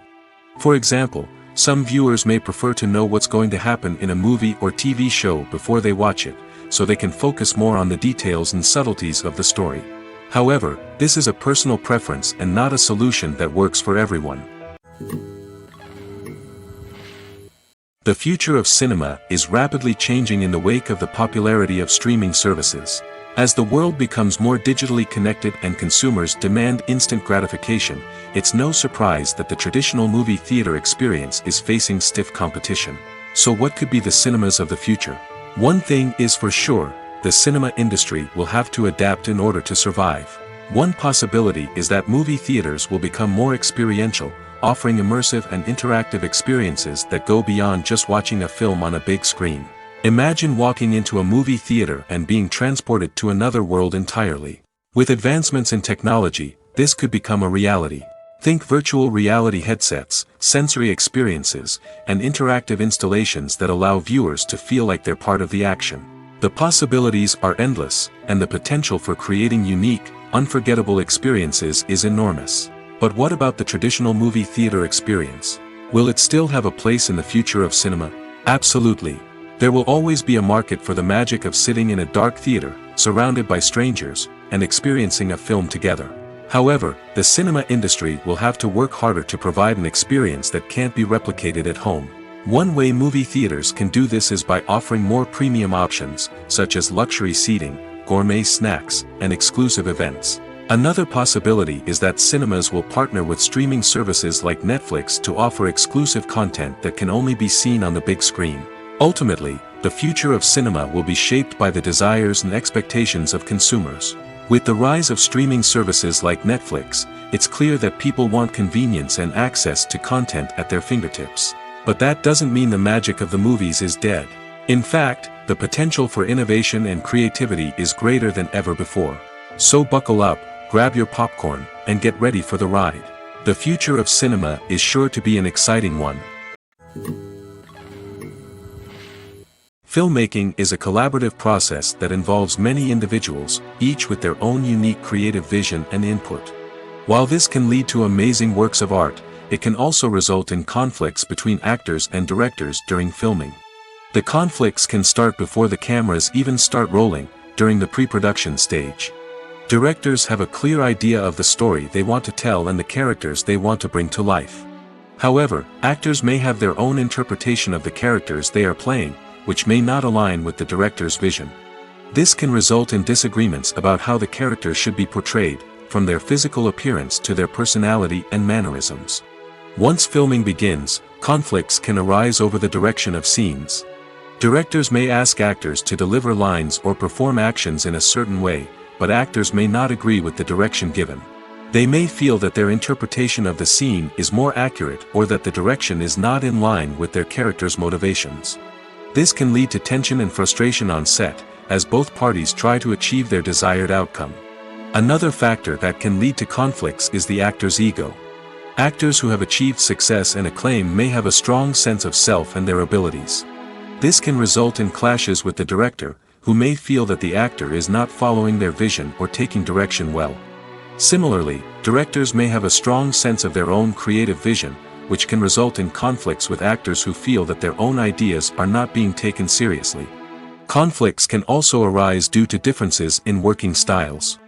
For example, some viewers may prefer to know what's going to happen in a movie or TV show before they watch it, so they can focus more on the details and subtleties of the story. However, this is a personal preference and not a solution that works for everyone. The future of cinema is rapidly changing in the wake of the popularity of streaming services. As the world becomes more digitally connected and consumers demand instant gratification, it's no surprise that the traditional movie theater experience is facing stiff competition. So what could be the cinemas of the future? One thing is for sure, the cinema industry will have to adapt in order to survive. One possibility is that movie theaters will become more experiential, offering immersive and interactive experiences that go beyond just watching a film on a big screen. Imagine walking into a movie theater and being transported to another world entirely. With advancements in technology, this could become a reality. Think virtual reality headsets, sensory experiences, and interactive installations that allow viewers to feel like they're part of the action. The possibilities are endless, and the potential for creating unique, unforgettable experiences is enormous. But what about the traditional movie theater experience? Will it still have a place in the future of cinema? Absolutely. There will always be a market for the magic of sitting in a dark theater, surrounded by strangers, and experiencing a film together. However, the cinema industry will have to work harder to provide an experience that can't be replicated at home. One way movie theaters can do this is by offering more premium options, such as luxury seating, gourmet snacks, and exclusive events. Another possibility is that cinemas will partner with streaming services like Netflix to offer exclusive content that can only be seen on the big screen. Ultimately, the future of cinema will be shaped by the desires and expectations of consumers. With the rise of streaming services like Netflix, it's clear that people want convenience and access to content at their fingertips. But that doesn't mean the magic of the movies is dead. In fact, the potential for innovation and creativity is greater than ever before. So buckle up, grab your popcorn, and get ready for the ride. The future of cinema is sure to be an exciting one. Filmmaking is a collaborative process that involves many individuals, each with their own unique creative vision and input. While this can lead to amazing works of art, it can also result in conflicts between actors and directors during filming. The conflicts can start before the cameras even start rolling, during the pre-production stage. Directors have a clear idea of the story they want to tell and the characters they want to bring to life. However, actors may have their own interpretation of the characters they are playing, which may not align with the director's vision. This can result in disagreements about how the characters should be portrayed, from their physical appearance to their personality and mannerisms. Once filming begins, conflicts can arise over the direction of scenes. Directors may ask actors to deliver lines or perform actions in a certain way, but actors may not agree with the direction given. They may feel that their interpretation of the scene is more accurate or that the direction is not in line with their character's motivations. This can lead to tension and frustration on set, as both parties try to achieve their desired outcome. Another factor that can lead to conflicts is the actor's ego. Actors who have achieved success and acclaim may have a strong sense of self and their abilities. This can result in clashes with the director, who may feel that the actor is not following their vision or taking direction well. Similarly, directors may have a strong sense of their own creative vision, which can result in conflicts with actors who feel that their own ideas are not being taken seriously. Conflicts can also arise due to differences in working styles.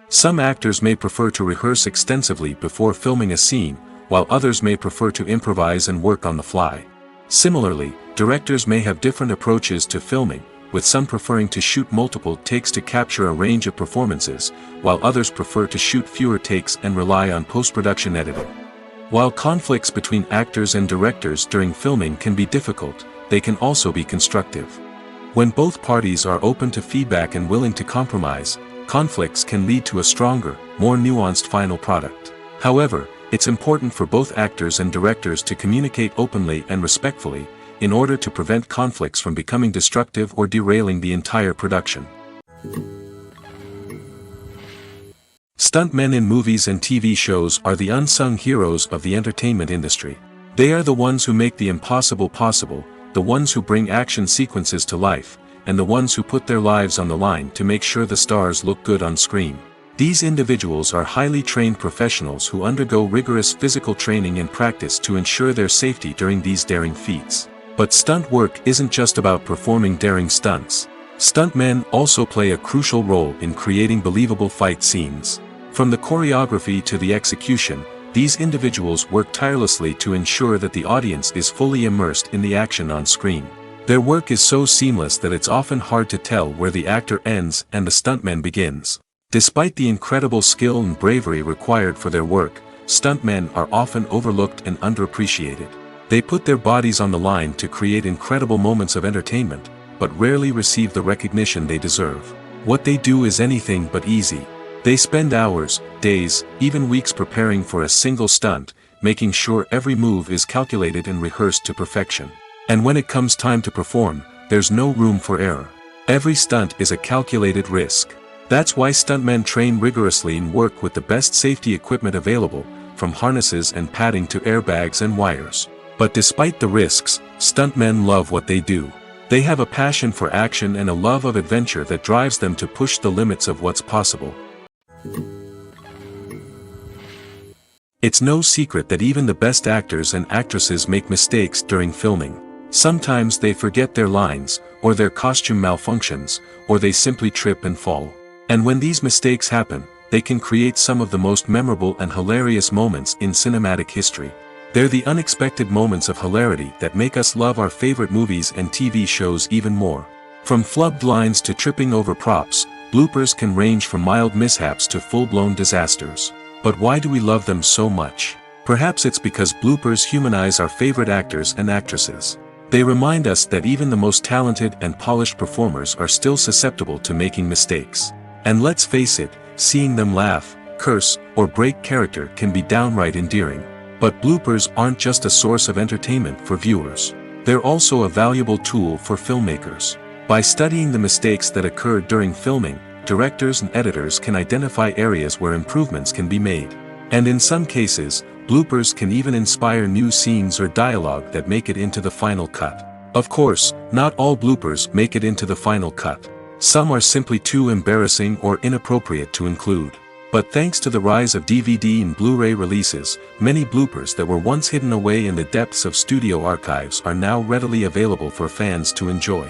Some actors may prefer to rehearse extensively before filming a scene, while others may prefer to improvise and work on the fly. Similarly, directors may have different approaches to filming, with some preferring to shoot multiple takes to capture a range of performances, while others prefer to shoot fewer takes and rely on post-production editing. While conflicts between actors and directors during filming can be difficult, they can also be constructive. When both parties are open to feedback and willing to compromise, conflicts can lead to a stronger, more nuanced final product. However, it's important for both actors and directors to communicate openly and respectfully, in order to prevent conflicts from becoming destructive or derailing the entire production. Stuntmen in movies and TV shows are the unsung heroes of the entertainment industry. They are the ones who make the impossible possible, the ones who bring action sequences to life, and the ones who put their lives on the line to make sure the stars look good on screen. These individuals are highly trained professionals who undergo rigorous physical training and practice to ensure their safety during these daring feats. But stunt work isn't just about performing daring stunts. Stuntmen also play a crucial role in creating believable fight scenes. From the choreography to the execution, these individuals work tirelessly to ensure that the audience is fully immersed in the action on screen. Their work is so seamless that it's often hard to tell where the actor ends and the stuntman begins. Despite the incredible skill and bravery required for their work, stuntmen are often overlooked and underappreciated. They put their bodies on the line to create incredible moments of entertainment, but rarely receive the recognition they deserve. What they do is anything but easy. They spend hours, days, even weeks preparing for a single stunt, making sure every move is calculated and rehearsed to perfection. And when it comes time to perform, there's no room for error. Every stunt is a calculated risk. That's why stuntmen train rigorously and work with the best safety equipment available, from harnesses and padding to airbags and wires. But despite the risks, stuntmen love what they do. They have a passion for action and a love of adventure that drives them to push the limits of what's possible. It's no secret that even the best actors and actresses make mistakes during filming. Sometimes they forget their lines, or their costume malfunctions, or they simply trip and fall. And when these mistakes happen, they can create some of the most memorable and hilarious moments in cinematic history. They're the unexpected moments of hilarity that make us love our favorite movies and TV shows even more. From flubbed lines to tripping over props, bloopers can range from mild mishaps to full-blown disasters. But why do we love them so much? Perhaps it's because bloopers humanize our favorite actors and actresses. They remind us that even the most talented and polished performers are still susceptible to making mistakes. And let's face it, seeing them laugh, curse, or break character can be downright endearing. But bloopers aren't just a source of entertainment for viewers. They're also a valuable tool for filmmakers. By studying the mistakes that occur during filming, directors and editors can identify areas where improvements can be made. And in some cases, bloopers can even inspire new scenes or dialogue that make it into the final cut. Of course, not all bloopers make it into the final cut. Some are simply too embarrassing or inappropriate to include. But thanks to the rise of DVD and Blu-ray releases, many bloopers that were once hidden away in the depths of studio archives are now readily available for fans to enjoy.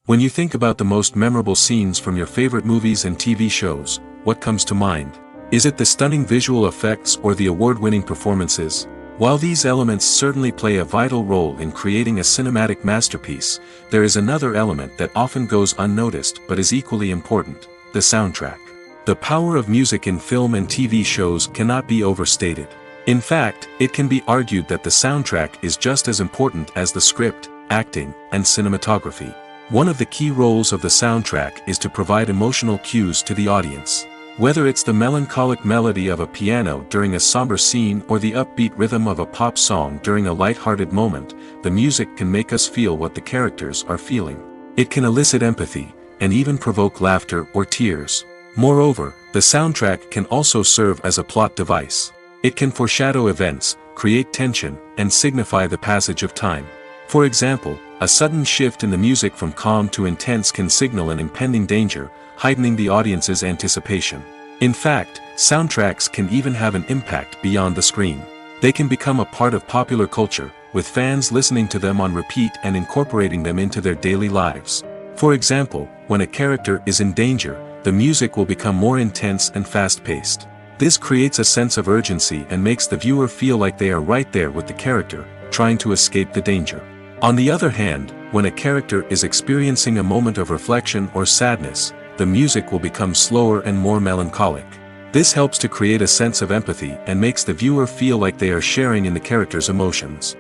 When you think about the most memorable scenes from your favorite movies and TV shows, what comes to mind? Is it the stunning visual effects or the award-winning performances? While these elements certainly play a vital role in creating a cinematic masterpiece, there is another element that often goes unnoticed but is equally important: the soundtrack. The power of music in film and TV shows cannot be overstated. In fact, it can be argued that the soundtrack is just as important as the script, acting, and cinematography. One of the key roles of the soundtrack is to provide emotional cues to the audience. Whether it's the melancholic melody of a piano during a somber scene or the upbeat rhythm of a pop song during a light-hearted moment, the music can make us feel what the characters are feeling. It can elicit empathy, and even provoke laughter or tears. Moreover, the soundtrack can also serve as a plot device. It can foreshadow events, create tension, and signify the passage of time. For example, a sudden shift in the music from calm to intense can signal an impending danger, heightening the audience's anticipation. In fact, soundtracks can even have an impact beyond the screen. They can become a part of popular culture, with fans listening to them on repeat and incorporating them into their daily lives. For example, when a character is in danger, the music will become more intense and fast-paced. This creates a sense of urgency and makes the viewer feel like they are right there with the character, trying to escape the danger. On the other hand, when a character is experiencing a moment of reflection or sadness, the music will become slower and more melancholic. This helps to create a sense of empathy and makes the viewer feel like they are sharing in the character's emotions.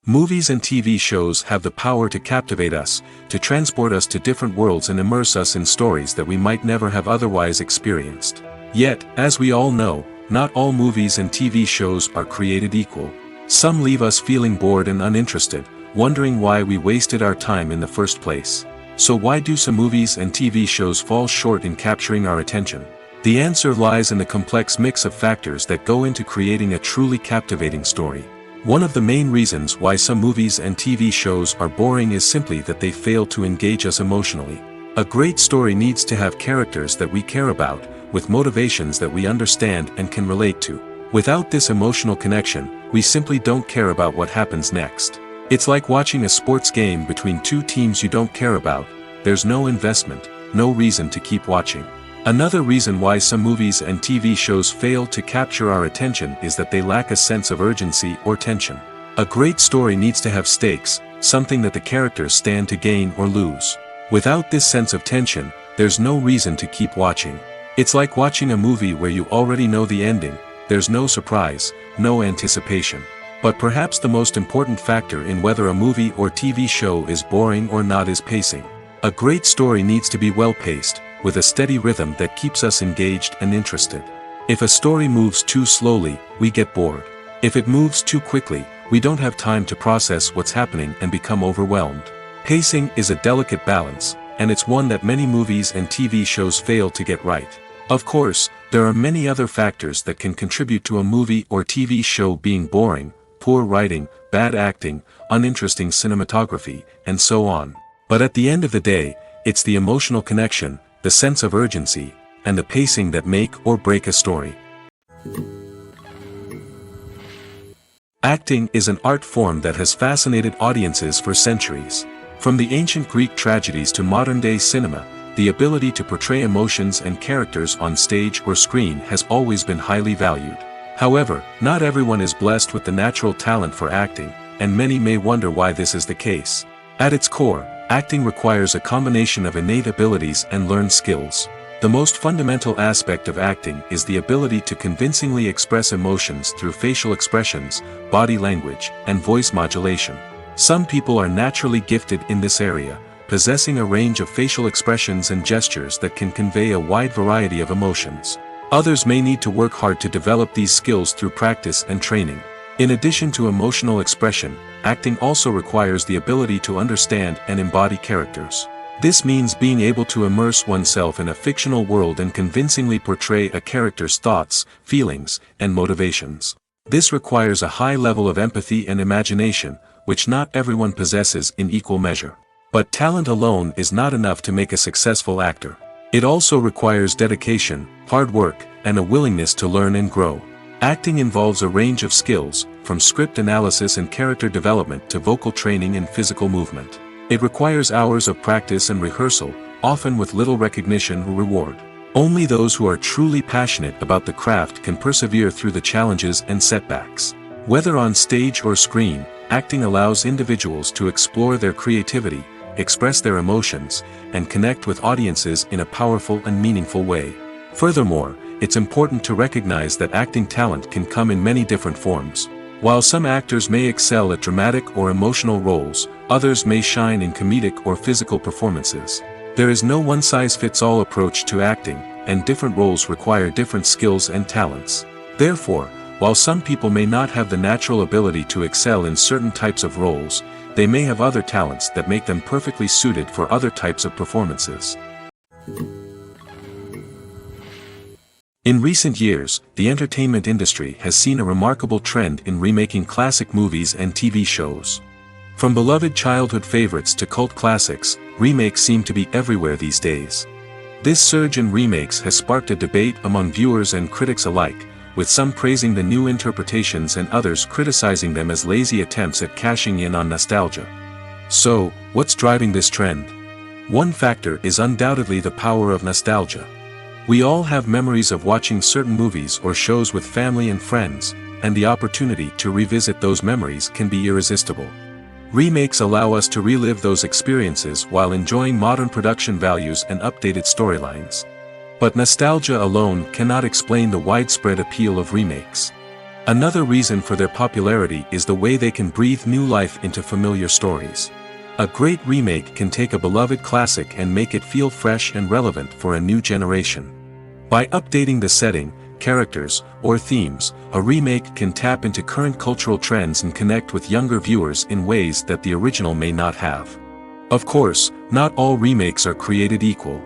Movies and TV shows have the power to captivate us, to transport us to different worlds and immerse us in stories that we might never have otherwise experienced. Yet, as we all know, not all movies and TV shows are created equal. Some leave us feeling bored and uninterested, wondering why we wasted our time in the first place. So why do some movies and TV shows fall short in capturing our attention? The answer lies in the complex mix of factors that go into creating a truly captivating story. One of the main reasons why some movies and TV shows are boring is simply that they fail to engage us emotionally. A great story needs to have characters that we care about, with motivations that we understand and can relate to. Without this emotional connection, we simply don't care about what happens next. It's like watching a sports game between two teams you don't care about. There's no investment, no reason to keep watching. Another reason why some movies and TV shows fail to capture our attention is that they lack a sense of urgency or tension. A great story needs to have stakes, something that the characters stand to gain or lose. Without this sense of tension, there's no reason to keep watching. It's like watching a movie where you already know the ending. There's no surprise, no anticipation. But perhaps the most important factor in whether a movie or TV show is boring or not is pacing. A great story needs to be well-paced, with a steady rhythm that keeps us engaged and interested. If a story moves too slowly, we get bored. If it moves too quickly, we don't have time to process what's happening and become overwhelmed. Pacing is a delicate balance, and it's one that many movies and TV shows fail to get right. Of course, there are many other factors that can contribute to a movie or TV show being boring: poor writing, bad acting, uninteresting cinematography, and so on. But at the end of the day, it's the emotional connection, the sense of urgency, and the pacing that make or break a story. Acting is an art form that has fascinated audiences for centuries. From the ancient Greek tragedies to modern-day cinema, the ability to portray emotions and characters on stage or screen has always been highly valued. However, not everyone is blessed with the natural talent for acting, and many may wonder why this is the case. At its core, acting requires a combination of innate abilities and learned skills. The most fundamental aspect of acting is the ability to convincingly express emotions through facial expressions, body language, and voice modulation. Some people are naturally gifted in this area, possessing a range of facial expressions and gestures that can convey a wide variety of emotions. Others may need to work hard to develop these skills through practice and training. In addition to emotional expression, acting also requires the ability to understand and embody characters. This means being able to immerse oneself in a fictional world and convincingly portray a character's thoughts, feelings, and motivations. This requires a high level of empathy and imagination, which not everyone possesses in equal measure. But talent alone is not enough to make a successful actor. It also requires dedication, hard work, and a willingness to learn and grow. Acting involves a range of skills, from script analysis and character development to vocal training and physical movement. It requires hours of practice and rehearsal, often with little recognition or reward. Only those who are truly passionate about the craft can persevere through the challenges and setbacks. Whether on stage or screen, acting allows individuals to explore their creativity, express their emotions, and connect with audiences in a powerful and meaningful way. Furthermore, it's important to recognize that acting talent can come in many different forms. While some actors may excel at dramatic or emotional roles, others may shine in comedic or physical performances. There is no one-size-fits-all approach to acting, and different roles require different skills and talents. Therefore, while some people may not have the natural ability to excel in certain types of roles, they may have other talents that make them perfectly suited for other types of performances. In recent years, the entertainment industry has seen a remarkable trend in remaking classic movies and TV shows. From beloved childhood favorites to cult classics, remakes seem to be everywhere these days. This surge in remakes has sparked a debate among viewers and critics alike, with some praising the new interpretations and others criticizing them as lazy attempts at cashing in on nostalgia. So, what's driving this trend? One factor is undoubtedly the power of nostalgia. We all have memories of watching certain movies or shows with family and friends, and the opportunity to revisit those memories can be irresistible. Remakes allow us to relive those experiences while enjoying modern production values and updated storylines. But nostalgia alone cannot explain the widespread appeal of remakes. Another reason for their popularity is the way they can breathe new life into familiar stories. A great remake can take a beloved classic and make it feel fresh and relevant for a new generation. By updating the setting, characters, or themes, a remake can tap into current cultural trends and connect with younger viewers in ways that the original may not have. Of course, not all remakes are created equal.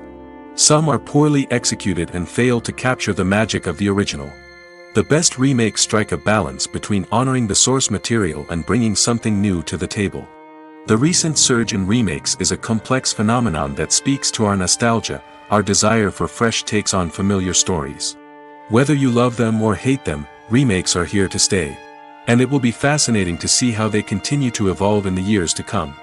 Some are poorly executed and fail to capture the magic of the original. The best remakes strike a balance between honoring the source material and bringing something new to the table. The recent surge in remakes is a complex phenomenon that speaks to our nostalgia, our desire for fresh takes on familiar stories. Whether you love them or hate them, remakes are here to stay. And it will be fascinating to see how they continue to evolve in the years to come.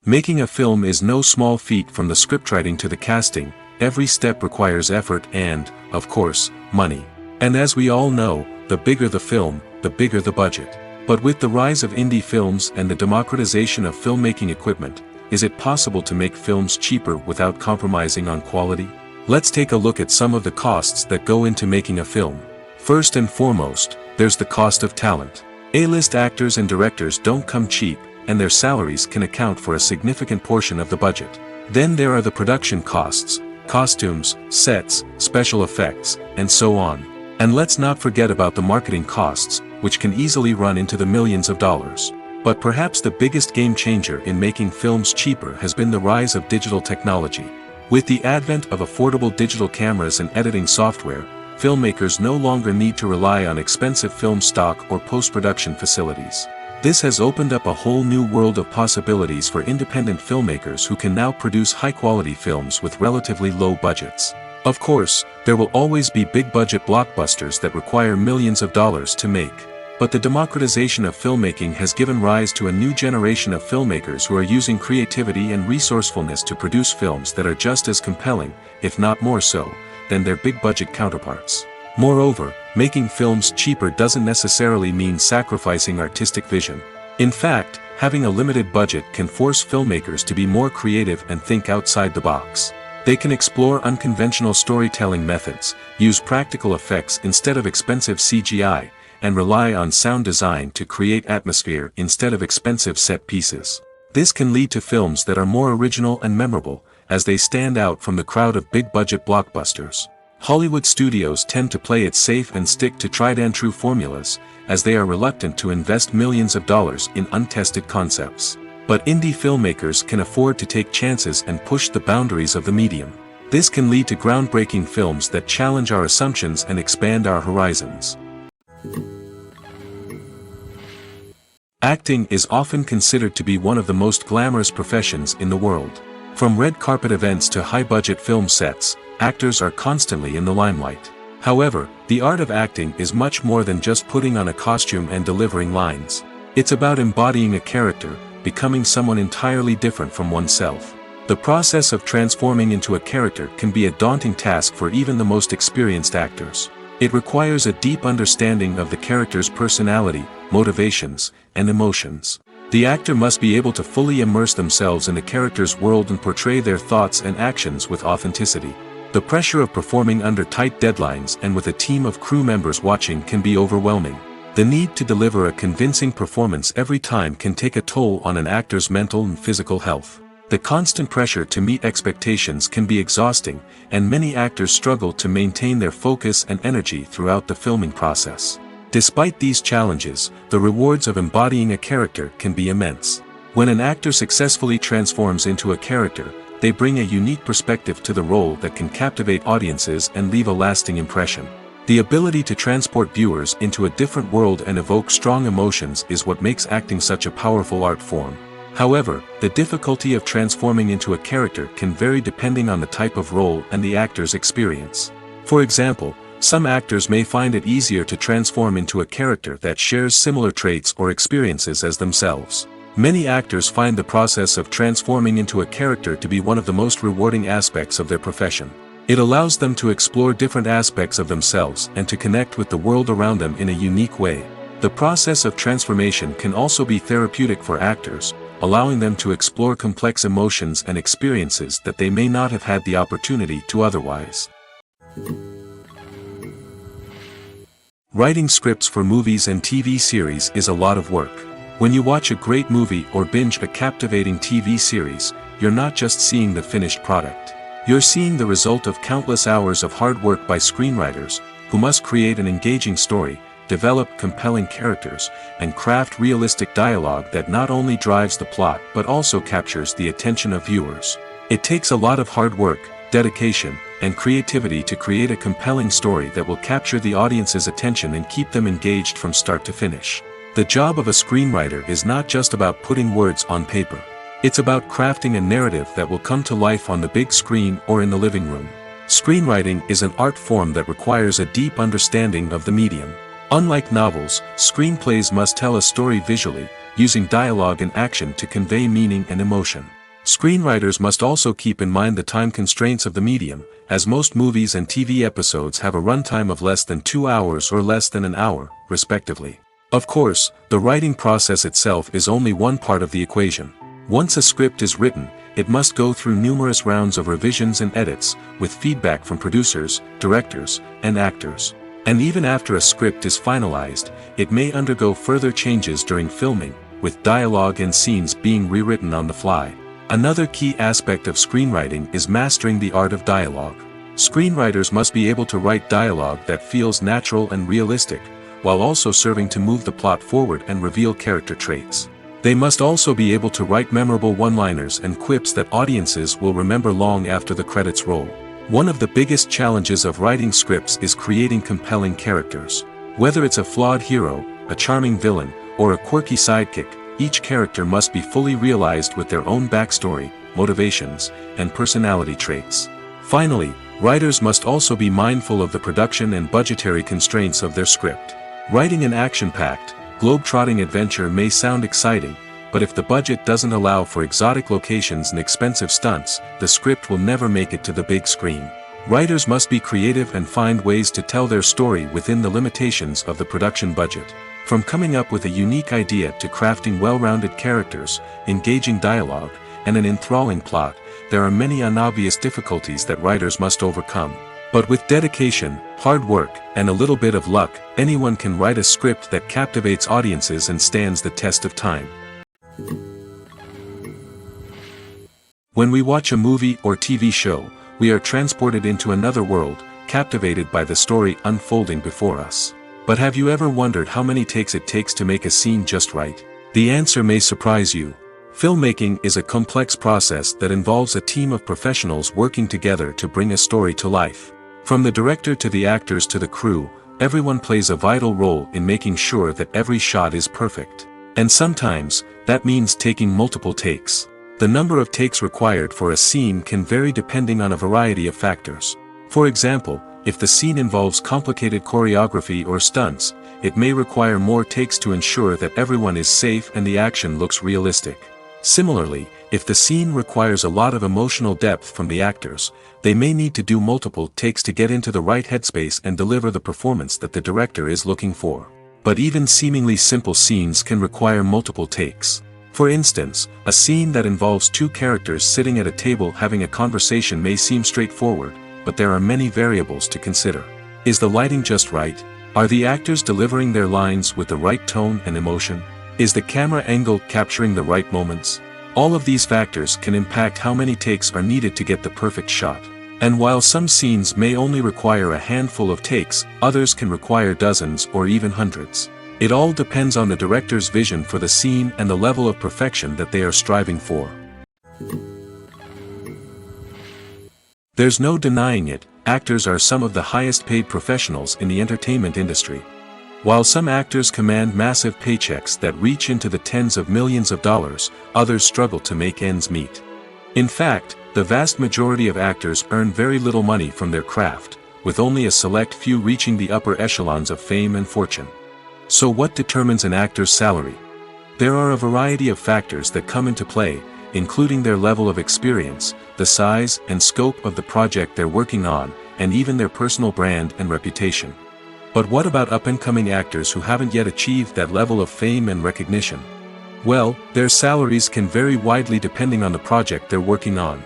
Making a film is no small feat. From the scriptwriting to the casting, every step requires effort and, of course, money. And as we all know, the bigger the film, the bigger the budget. But with the rise of indie films and the democratization of filmmaking equipment, is it possible to make films cheaper without compromising on quality? Let's take a look at some of the costs that go into making a film. First and foremost, there's the cost of talent. A-list actors and directors don't come cheap, and their salaries can account for a significant portion of the budget. Then there are the production costs, costumes, sets, special effects, and so on. And let's not forget about the marketing costs, which can easily run into the millions of dollars. But perhaps the biggest game changer in making films cheaper has been the rise of digital technology. With the advent of affordable digital cameras and editing software, filmmakers no longer need to rely on expensive film stock or post-production facilities. This has opened up a whole new world of possibilities for independent filmmakers who can now produce high-quality films with relatively low budgets. Of course, there will always be big-budget blockbusters that require millions of dollars to make. But the democratization of filmmaking has given rise to a new generation of filmmakers who are using creativity and resourcefulness to produce films that are just as compelling, if not more so, than their big-budget counterparts. Moreover, making films cheaper doesn't necessarily mean sacrificing artistic vision. In fact, having a limited budget can force filmmakers to be more creative and think outside the box. They can explore unconventional storytelling methods, use practical effects instead of expensive CGI, and rely on sound design to create atmosphere instead of expensive set pieces. This can lead to films that are more original and memorable, as they stand out from the crowd of big-budget blockbusters. Hollywood studios tend to play it safe and stick to tried-and-true formulas, as they are reluctant to invest millions of dollars in untested concepts. But indie filmmakers can afford to take chances and push the boundaries of the medium. This can lead to groundbreaking films that challenge our assumptions and expand our horizons. Acting is often considered to be one of the most glamorous professions in the world. From red carpet events to high-budget film sets, actors are constantly in the limelight. However, the art of acting is much more than just putting on a costume and delivering lines. It's about embodying a character, becoming someone entirely different from oneself. The process of transforming into a character can be a daunting task for even the most experienced actors. It requires a deep understanding of the character's personality, motivations, and emotions. The actor must be able to fully immerse themselves in the character's world and portray their thoughts and actions with authenticity. The pressure of performing under tight deadlines and with a team of crew members watching can be overwhelming. The need to deliver a convincing performance every time can take a toll on an actor's mental and physical health. The constant pressure to meet expectations can be exhausting, and many actors struggle to maintain their focus and energy throughout the filming process. Despite these challenges, the rewards of embodying a character can be immense. When an actor successfully transforms into a character, they bring a unique perspective to the role that can captivate audiences and leave a lasting impression. The ability to transport viewers into a different world and evoke strong emotions is what makes acting such a powerful art form. However, the difficulty of transforming into a character can vary depending on the type of role and the actor's experience. For example, some actors may find it easier to transform into a character that shares similar traits or experiences as themselves. Many actors find the process of transforming into a character to be one of the most rewarding aspects of their profession. It allows them to explore different aspects of themselves and to connect with the world around them in a unique way. The process of transformation can also be therapeutic for actors, allowing them to explore complex emotions and experiences that they may not have had the opportunity to otherwise. Writing scripts for movies and TV series is a lot of work. When you watch a great movie or binge a captivating TV series, you're not just seeing the finished product. You're seeing the result of countless hours of hard work by screenwriters, who must create an engaging story, develop compelling characters, and craft realistic dialogue that not only drives the plot but also captures the attention of viewers. It takes a lot of hard work, dedication, and creativity to create a compelling story that will capture the audience's attention and keep them engaged from start to finish. The job of a screenwriter is not just about putting words on paper. It's about crafting a narrative that will come to life on the big screen or in the living room. Screenwriting is an art form that requires a deep understanding of the medium. Unlike novels, screenplays must tell a story visually, using dialogue and action to convey meaning and emotion. Screenwriters must also keep in mind the time constraints of the medium, as most movies and TV episodes have a runtime of less than 2 hours or less than an hour, respectively. Of course, the writing process itself is only one part of the equation. Once a script is written, it must go through numerous rounds of revisions and edits, with feedback from producers, directors, and actors. And even after a script is finalized, it may undergo further changes during filming, with dialogue and scenes being rewritten on the fly. Another key aspect of screenwriting is mastering the art of dialogue. Screenwriters must be able to write dialogue that feels natural and realistic, while also serving to move the plot forward and reveal character traits. They must also be able to write memorable one-liners and quips that audiences will remember long after the credits roll. One of the biggest challenges of writing scripts is creating compelling characters. Whether it's a flawed hero, a charming villain, or a quirky sidekick, each character must be fully realized with their own backstory, motivations, and personality traits. Finally, writers must also be mindful of the production and budgetary constraints of their script. Writing an action-packed, globe-trotting adventure may sound exciting, but if the budget doesn't allow for exotic locations and expensive stunts, the script will never make it to the big screen. Writers must be creative and find ways to tell their story within the limitations of the production budget. From coming up with a unique idea to crafting well-rounded characters, engaging dialogue, and an enthralling plot, there are many unobvious difficulties that writers must overcome. But with dedication, hard work, and a little bit of luck, anyone can write a script that captivates audiences and stands the test of time. When we watch a movie or TV show, we are transported into another world, captivated by the story unfolding before us. But have you ever wondered how many takes it takes to make a scene just right? The answer may surprise you. Filmmaking is a complex process that involves a team of professionals working together to bring a story to life. From the director to the actors to the crew, everyone plays a vital role in making sure that every shot is perfect. And sometimes, that means taking multiple takes. The number of takes required for a scene can vary depending on a variety of factors. For example, if the scene involves complicated choreography or stunts, it may require more takes to ensure that everyone is safe and the action looks realistic. Similarly, if the scene requires a lot of emotional depth from the actors, they may need to do multiple takes to get into the right headspace and deliver the performance that the director is looking for. But even seemingly simple scenes can require multiple takes. For instance, a scene that involves two characters sitting at a table having a conversation may seem straightforward, but there are many variables to consider. Is the lighting just right? Are the actors delivering their lines with the right tone and emotion? Is the camera angle capturing the right moments? All of these factors can impact how many takes are needed to get the perfect shot. And while some scenes may only require a handful of takes, others can require dozens or even hundreds. It all depends on the director's vision for the scene and the level of perfection that they are striving for. There's no denying it, actors are some of the highest paid professionals in the entertainment industry. While some actors command massive paychecks that reach into the tens of millions of dollars, others struggle to make ends meet. In fact, the vast majority of actors earn very little money from their craft, with only a select few reaching the upper echelons of fame and fortune. So what determines an actor's salary? There are a variety of factors that come into play, including their level of experience, the size and scope of the project they're working on, and even their personal brand and reputation. But what about up-and-coming actors who haven't yet achieved that level of fame and recognition? Well, their salaries can vary widely depending on the project they're working on.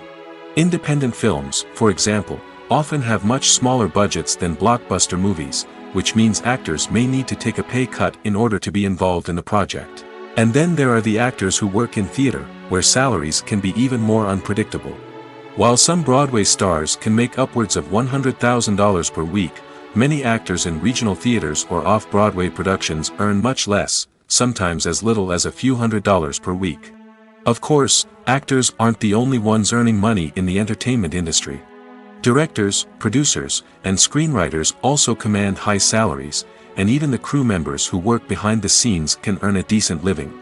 Independent films, for example, often have much smaller budgets than blockbuster movies, which means actors may need to take a pay cut in order to be involved in the project. And then there are the actors who work in theater, where salaries can be even more unpredictable. While some Broadway stars can make upwards of $100,000 per week, many actors in regional theaters or off-Broadway productions earn much less, sometimes as little as a few $100s per week. Of course, actors aren't the only ones earning money in the entertainment industry. Directors, producers, and screenwriters also command high salaries, and even the crew members who work behind the scenes can earn a decent living.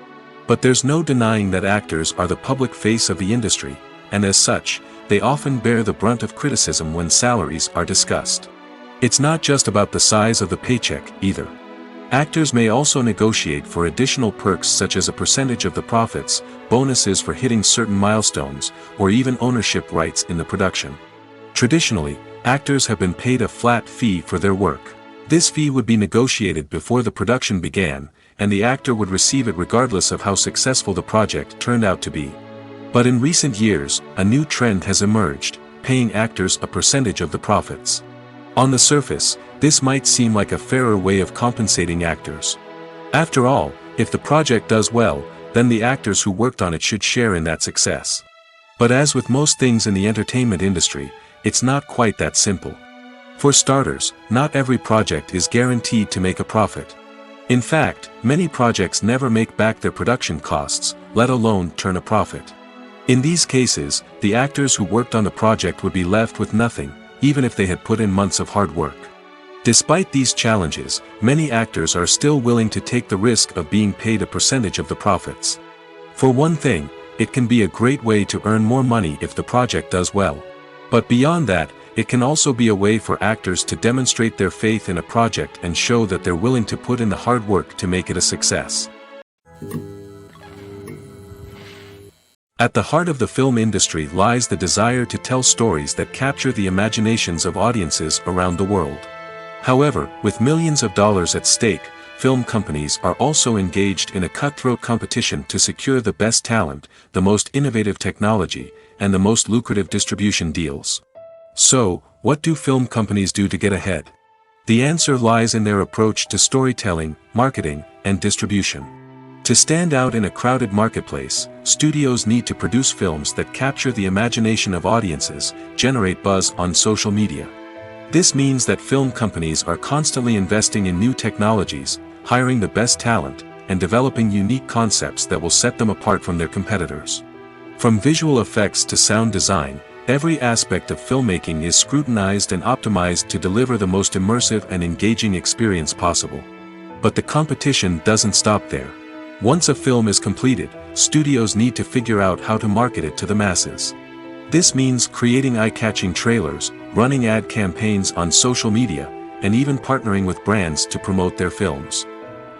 But there's no denying that actors are the public face of the industry, and as such, they often bear the brunt of criticism when salaries are discussed. It's not just about the size of the paycheck, either. Actors may also negotiate for additional perks such as a percentage of the profits, bonuses for hitting certain milestones, or even ownership rights in the production. Traditionally, actors have been paid a flat fee for their work. This fee would be negotiated before the production began, and the actor would receive it regardless of how successful the project turned out to be. But in recent years, a new trend has emerged, paying actors a percentage of the profits. On the surface, this might seem like a fairer way of compensating actors. After all, if the project does well, then the actors who worked on it should share in that success. But as with most things in the entertainment industry, it's not quite that simple. For starters, not every project is guaranteed to make a profit. In fact, many projects never make back their production costs, let alone turn a profit. In these cases, the actors who worked on the project would be left with nothing, even if they had put in months of hard work. Despite these challenges, many actors are still willing to take the risk of being paid a percentage of the profits. For one thing, it can be a great way to earn more money if the project does well. But beyond that, it can also be a way for actors to demonstrate their faith in a project and show that they're willing to put in the hard work to make it a success. At the heart of the film industry lies the desire to tell stories that capture the imaginations of audiences around the world. However, with millions of dollars at stake, film companies are also engaged in a cutthroat competition to secure the best talent, the most innovative technology, and the most lucrative distribution deals. So, what do film companies do to get ahead? The answer lies in their approach to storytelling, marketing, and distribution. To stand out in a crowded marketplace, studios need to produce films that capture the imagination of audiences, generate buzz on social media. This means that film companies are constantly investing in new technologies, hiring the best talent, and developing unique concepts that will set them apart from their competitors. From visual effects to sound design, every aspect of filmmaking is scrutinized and optimized to deliver the most immersive and engaging experience possible. But the competition doesn't stop there. Once a film is completed, studios need to figure out how to market it to the masses. This means creating eye-catching trailers, running ad campaigns on social media, and even partnering with brands to promote their films.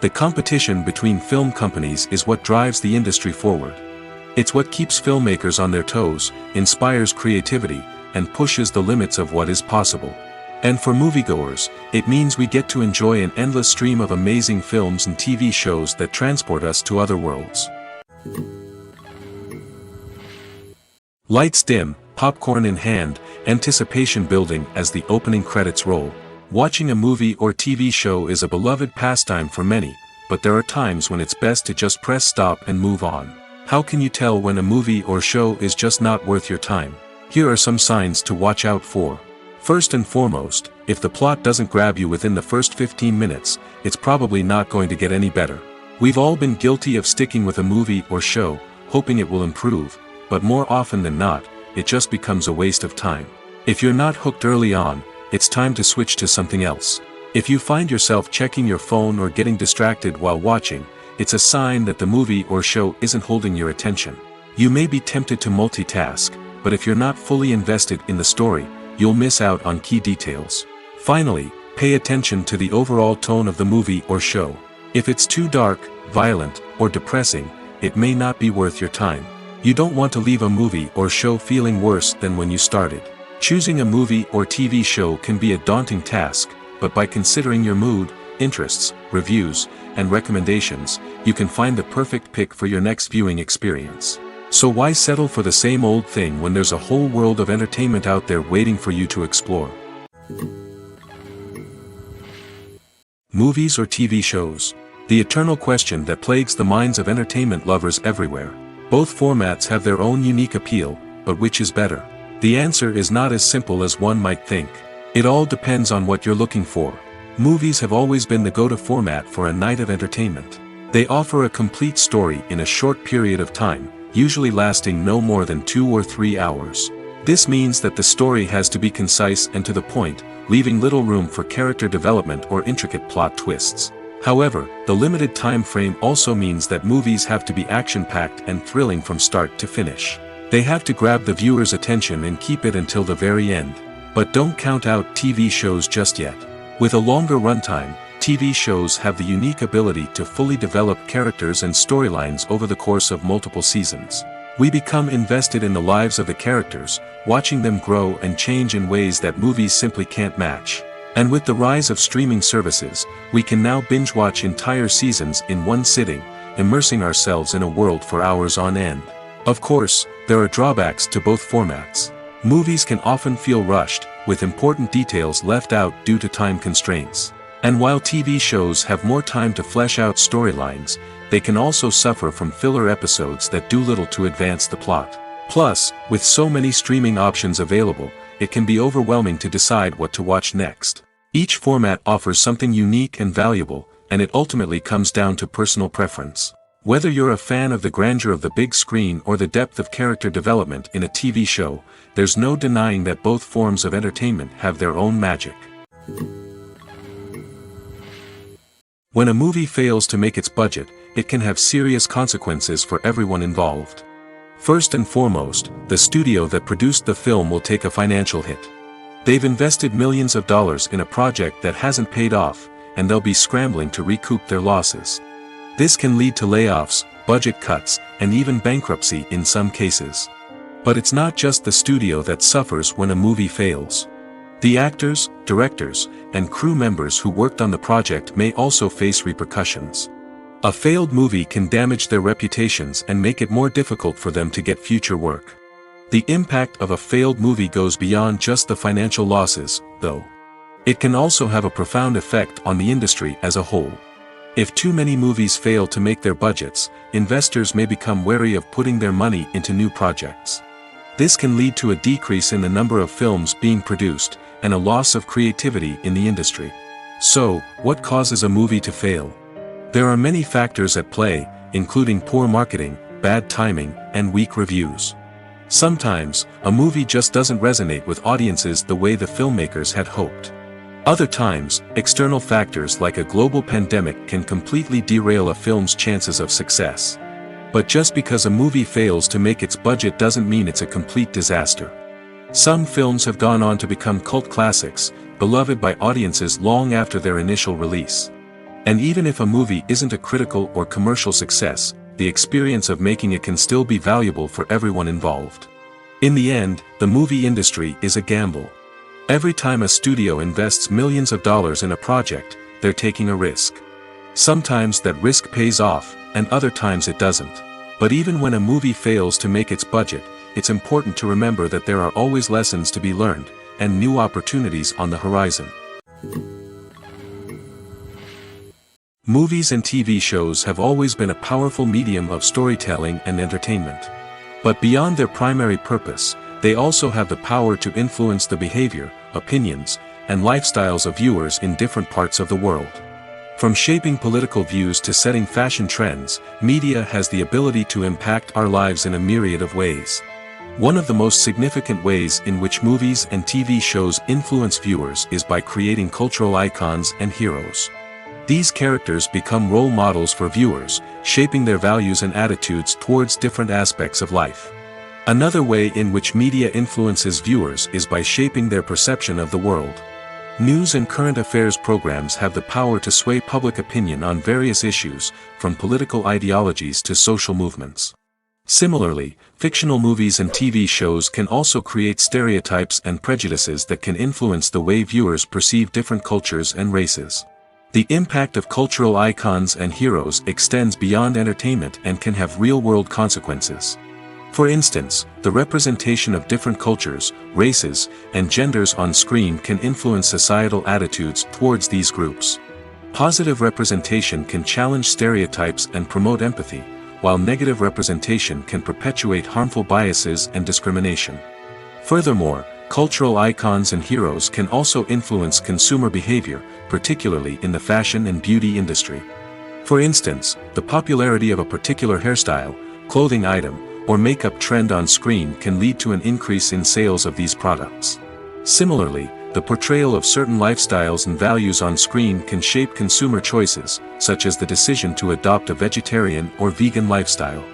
The competition between film companies is what drives the industry forward. It's what keeps filmmakers on their toes, inspires creativity, and pushes the limits of what is possible. And for moviegoers, it means we get to enjoy an endless stream of amazing films and TV shows that transport us to other worlds. Lights dim, popcorn in hand, anticipation building as the opening credits roll. Watching a movie or TV show is a beloved pastime for many, but there are times when it's best to just press stop and move on. How can you tell when a movie or show is just not worth your time? Here are some signs to watch out for. First and foremost, if the plot doesn't grab you within the first 15 minutes, it's probably not going to get any better. We've all been guilty of sticking with a movie or show, hoping it will improve, but more often than not, it just becomes a waste of time. If you're not hooked early on, it's time to switch to something else. If you find yourself checking your phone or getting distracted while watching, it's a sign that the movie or show isn't holding your attention. You may be tempted to multitask, but if you're not fully invested in the story, you'll miss out on key details. Finally, pay attention to the overall tone of the movie or show. If it's too dark, violent, or depressing, it may not be worth your time. You don't want to leave a movie or show feeling worse than when you started. Choosing a movie or TV show can be a daunting task, but by considering your mood, interests, reviews, and recommendations, you can find the perfect pick for your next viewing experience. So why settle for the same old thing when there's a whole world of entertainment out there waiting for you to explore? Movies or TV shows? The eternal question that plagues the minds of entertainment lovers everywhere. Both formats have their own unique appeal, but which is better? The answer is not as simple as one might think. It all depends on what you're looking for. Movies have always been the go-to format for a night of entertainment. They offer a complete story in a short period of time, usually lasting no more than 2 or 3 hours. This means that the story has to be concise and to the point, leaving little room for character development or intricate plot twists. However, the limited time frame also means that movies have to be action-packed and thrilling from start to finish. They have to grab the viewer's attention and keep it until the very end. But don't count out TV shows just yet. With a longer runtime, TV shows have the unique ability to fully develop characters and storylines over the course of multiple seasons. We become invested in the lives of the characters, watching them grow and change in ways that movies simply can't match. And with the rise of streaming services, we can now binge-watch entire seasons in one sitting, immersing ourselves in a world for hours on end. Of course, there are drawbacks to both formats. Movies can often feel rushed, with important details left out due to time constraints. And while TV shows have more time to flesh out storylines, they can also suffer from filler episodes that do little to advance the plot. Plus, with so many streaming options available, it can be overwhelming to decide what to watch next. Each format offers something unique and valuable, and it ultimately comes down to personal preference. Whether you're a fan of the grandeur of the big screen or the depth of character development in a TV show, there's no denying that both forms of entertainment have their own magic. When a movie fails to make its budget, it can have serious consequences for everyone involved. First and foremost, the studio that produced the film will take a financial hit. They've invested millions of dollars in a project that hasn't paid off, and they'll be scrambling to recoup their losses. This can lead to layoffs, budget cuts, and even bankruptcy in some cases. But it's not just the studio that suffers when a movie fails. The actors, directors, and crew members who worked on the project may also face repercussions. A failed movie can damage their reputations and make it more difficult for them to get future work. The impact of a failed movie goes beyond just the financial losses, though. It can also have a profound effect on the industry as a whole. If too many movies fail to make their budgets, investors may become wary of putting their money into new projects. This can lead to a decrease in the number of films being produced, and a loss of creativity in the industry. So, what causes a movie to fail? There are many factors at play, including poor marketing, bad timing, and weak reviews. Sometimes, a movie just doesn't resonate with audiences the way the filmmakers had hoped. Other times, external factors like a global pandemic can completely derail a film's chances of success. But just because a movie fails to make its budget doesn't mean it's a complete disaster. Some films have gone on to become cult classics, beloved by audiences long after their initial release. And even if a movie isn't a critical or commercial success, the experience of making it can still be valuable for everyone involved. In the end, the movie industry is a gamble. Every time a studio invests millions of dollars in a project, they're taking a risk. Sometimes that risk pays off, and other times it doesn't. But even when a movie fails to make its budget, it's important to remember that there are always lessons to be learned, and new opportunities on the horizon. Movies and TV shows have always been a powerful medium of storytelling and entertainment. But beyond their primary purpose, they also have the power to influence the behavior, opinions, and lifestyles of viewers in different parts of the world. From shaping political views to setting fashion trends, media has the ability to impact our lives in a myriad of ways. One of the most significant ways in which movies and TV shows influence viewers is by creating cultural icons and heroes. These characters become role models for viewers, shaping their values and attitudes towards different aspects of life. Another way in which media influences viewers is by shaping their perception of the world. News and current affairs programs have the power to sway public opinion on various issues, from political ideologies to social movements. Similarly, fictional movies and TV shows can also create stereotypes and prejudices that can influence the way viewers perceive different cultures and races. The impact of cultural icons and heroes extends beyond entertainment and can have real-world consequences. For instance, the representation of different cultures, races, and genders on screen can influence societal attitudes towards these groups. Positive representation can challenge stereotypes and promote empathy, while negative representation can perpetuate harmful biases and discrimination. Furthermore, cultural icons and heroes can also influence consumer behavior, particularly in the fashion and beauty industry. For instance, the popularity of a particular hairstyle, clothing item, or makeup trend on screen can lead to an increase in sales of these products. Similarly, the portrayal of certain lifestyles and values on screen can shape consumer choices, such as the decision to adopt a vegetarian or vegan lifestyle.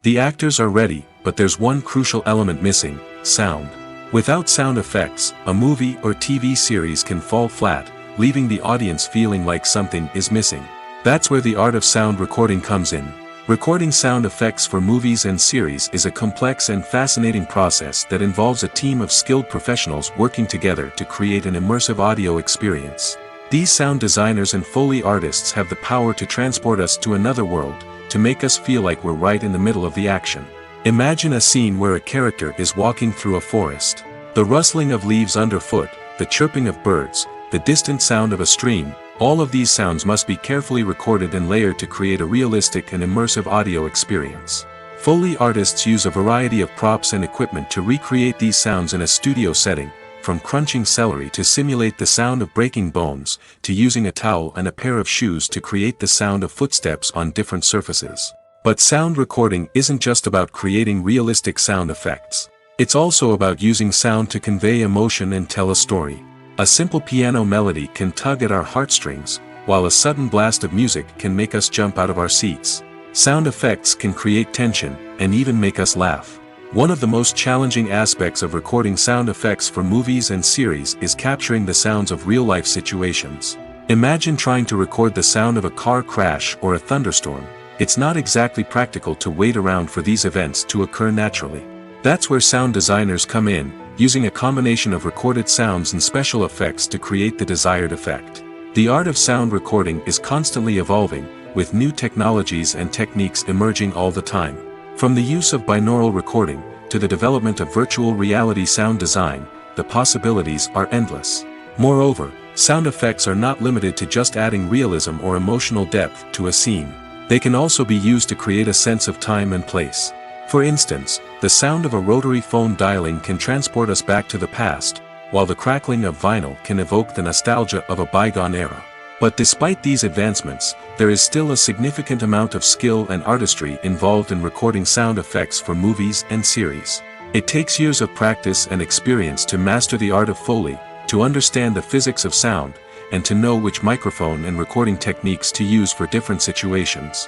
The actors are ready, but there's one crucial element missing: sound. Without sound effects, a movie or TV series can fall flat, leaving the audience feeling like something is missing. That's where the art of sound recording comes in. Recording sound effects for movies and series is a complex and fascinating process that involves a team of skilled professionals working together to create an immersive audio experience. These sound designers and Foley artists have the power to transport us to another world, to make us feel like we're right in the middle of the action. Imagine a scene where a character is walking through a forest. The rustling of leaves underfoot, the chirping of birds, the distant sound of a stream, all of these sounds must be carefully recorded and layered to create a realistic and immersive audio experience. Foley artists use a variety of props and equipment to recreate these sounds in a studio setting, from crunching celery to simulate the sound of breaking bones, to using a towel and a pair of shoes to create the sound of footsteps on different surfaces. But sound recording isn't just about creating realistic sound effects. It's also about using sound to convey emotion and tell a story. A simple piano melody can tug at our heartstrings, while a sudden blast of music can make us jump out of our seats. Sound effects can create tension, and even make us laugh. One of the most challenging aspects of recording sound effects for movies and series is capturing the sounds of real-life situations. Imagine trying to record the sound of a car crash or a thunderstorm. It's not exactly practical to wait around for these events to occur naturally. That's where sound designers come in, using a combination of recorded sounds and special effects to create the desired effect. The art of sound recording is constantly evolving, with new technologies and techniques emerging all the time. From the use of binaural recording, to the development of virtual reality sound design, the possibilities are endless. Moreover, sound effects are not limited to just adding realism or emotional depth to a scene. They can also be used to create a sense of time and place. For instance, the sound of a rotary phone dialing can transport us back to the past, while the crackling of vinyl can evoke the nostalgia of a bygone era. But despite these advancements, there is still a significant amount of skill and artistry involved in recording sound effects for movies and series. It takes years of practice and experience to master the art of Foley, to understand the physics of sound, and to know which microphone and recording techniques to use for different situations.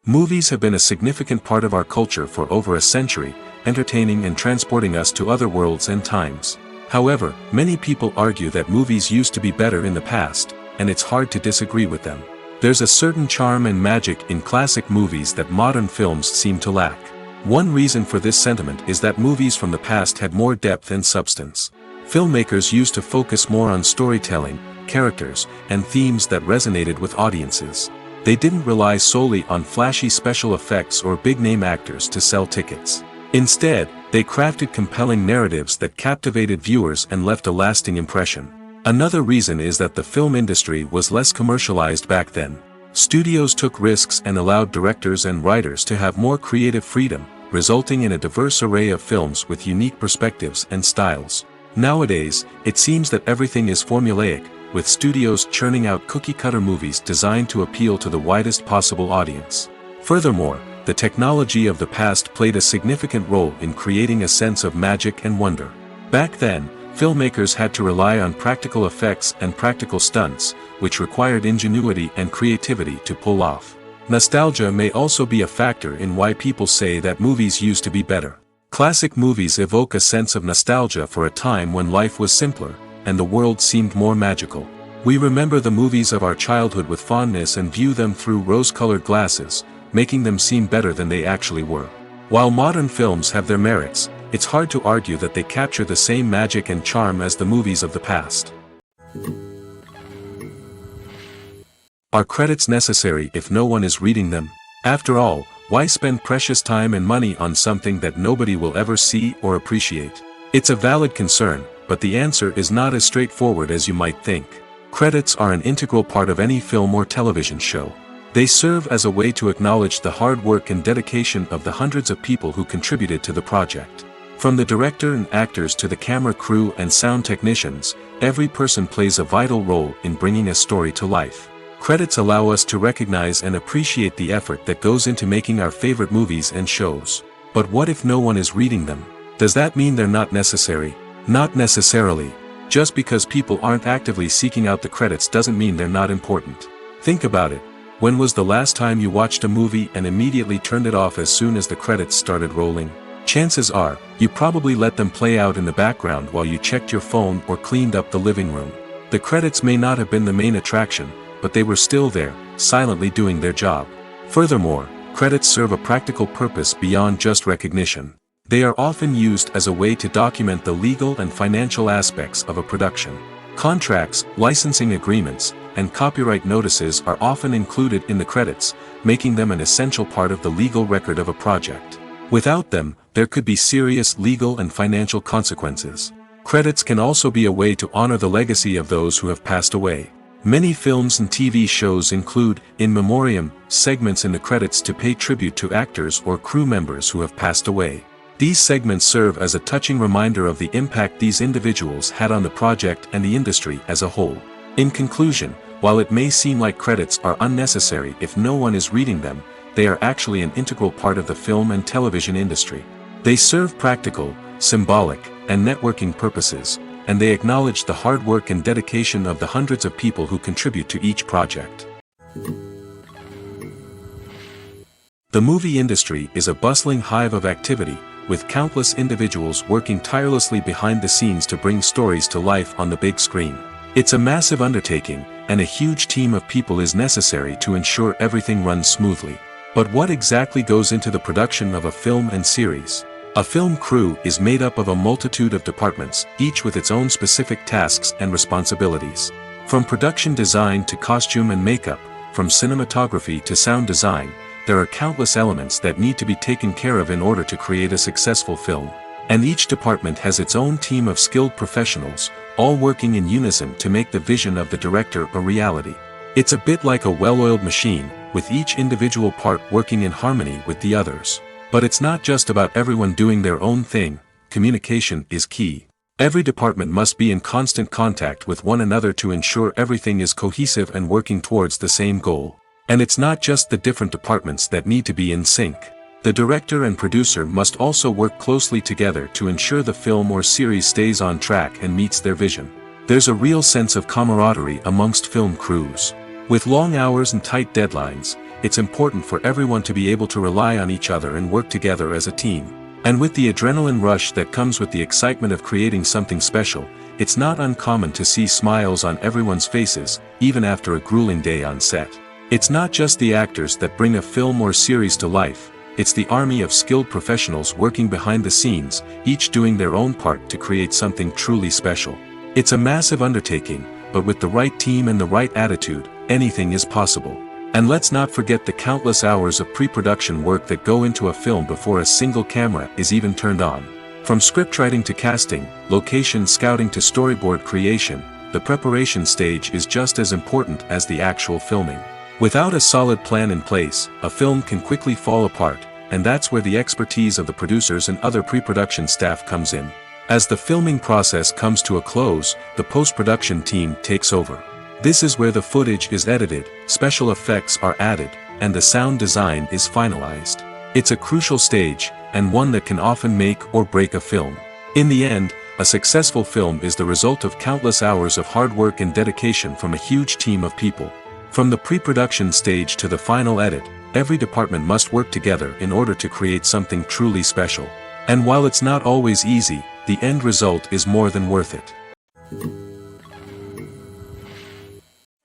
Movies have been a significant part of our culture for over a century, entertaining and transporting us to other worlds and times. However, many people argue that movies used to be better in the past, and it's hard to disagree with them. There's a certain charm and magic in classic movies that modern films seem to lack. One reason for this sentiment is that movies from the past had more depth and substance. Filmmakers used to focus more on storytelling, characters, and themes that resonated with audiences. They didn't rely solely on flashy special effects or big-name actors to sell tickets. Instead, they crafted compelling narratives that captivated viewers and left a lasting impression. Another reason is that the film industry was less commercialized back then. Studios took risks and allowed directors and writers to have more creative freedom, resulting in a diverse array of films with unique perspectives and styles. Nowadays, it seems that everything is formulaic, with studios churning out cookie-cutter movies designed to appeal to the widest possible audience. Furthermore, the technology of the past played a significant role in creating a sense of magic and wonder. Back then, filmmakers had to rely on practical effects and practical stunts, which required ingenuity and creativity to pull off. Nostalgia may also be a factor in why people say that movies used to be better. Classic movies evoke a sense of nostalgia for a time when life was simpler, and the world seemed more magical. We remember the movies of our childhood with fondness and view them through rose-colored glasses, making them seem better than they actually were. While modern films have their merits, it's hard to argue that they capture the same magic and charm as the movies of the past. Are credits necessary if no one is reading them? After all, why spend precious time and money on something that nobody will ever see or appreciate? It's a valid concern, but the answer is not as straightforward as you might think. Credits are an integral part of any film or television show. They serve as a way to acknowledge the hard work and dedication of the hundreds of people who contributed to the project. From the director and actors to the camera crew and sound technicians, every person plays a vital role in bringing a story to life. Credits allow us to recognize and appreciate the effort that goes into making our favorite movies and shows. But what if no one is reading them? Does that mean they're not necessary? Not necessarily. Just because people aren't actively seeking out the credits doesn't mean they're not important. Think about it. When was the last time you watched a movie and immediately turned it off as soon as the credits started rolling? Chances are, you probably let them play out in the background while you checked your phone or cleaned up the living room. The credits may not have been the main attraction, but they were still there, silently doing their job. Furthermore, credits serve a practical purpose beyond just recognition. They are often used as a way to document the legal and financial aspects of a production. Contracts, licensing agreements, and copyright notices are often included in the credits, making them an essential part of the legal record of a project. Without them, there could be serious legal and financial consequences. Credits can also be a way to honor the legacy of those who have passed away. Many films and TV shows include, in memoriam, segments in the credits to pay tribute to actors or crew members who have passed away. These segments serve as a touching reminder of the impact these individuals had on the project and the industry as a whole. In conclusion, while it may seem like credits are unnecessary if no one is reading them, they are actually an integral part of the film and television industry. They serve practical, symbolic, and networking purposes, and they acknowledge the hard work and dedication of the hundreds of people who contribute to each project. The movie industry is a bustling hive of activity, with countless individuals working tirelessly behind the scenes to bring stories to life on the big screen. It's a massive undertaking, and a huge team of people is necessary to ensure everything runs smoothly. But what exactly goes into the production of a film and series? A film crew is made up of a multitude of departments, each with its own specific tasks and responsibilities. From production design to costume and makeup, from cinematography to sound design, there are countless elements that need to be taken care of in order to create a successful film. And each department has its own team of skilled professionals, all working in unison to make the vision of the director a reality. It's a bit like a well-oiled machine, with each individual part working in harmony with the others. But it's not just about everyone doing their own thing. Communication is key. Every department must be in constant contact with one another to ensure everything is cohesive and working towards the same goal. And it's not just the different departments that need to be in sync. The director and producer must also work closely together to ensure the film or series stays on track and meets their vision. There's a real sense of camaraderie amongst film crews. With long hours and tight deadlines, it's important for everyone to be able to rely on each other and work together as a team. And with the adrenaline rush that comes with the excitement of creating something special, it's not uncommon to see smiles on everyone's faces, even after a grueling day on set. It's not just the actors that bring a film or series to life, it's the army of skilled professionals working behind the scenes, each doing their own part to create something truly special. It's a massive undertaking, but with the right team and the right attitude, anything is possible. And let's not forget the countless hours of pre-production work that go into a film before a single camera is even turned on. From scriptwriting to casting, location scouting to storyboard creation, the preparation stage is just as important as the actual filming. Without a solid plan in place, a film can quickly fall apart, and that's where the expertise of the producers and other pre-production staff comes in. As the filming process comes to a close, the post-production team takes over. This is where the footage is edited, special effects are added, and the sound design is finalized. It's a crucial stage, and one that can often make or break a film. In the end, a successful film is the result of countless hours of hard work and dedication from a huge team of people. From the pre-production stage to the final edit, every department must work together in order to create something truly special. And while it's not always easy, the end result is more than worth it.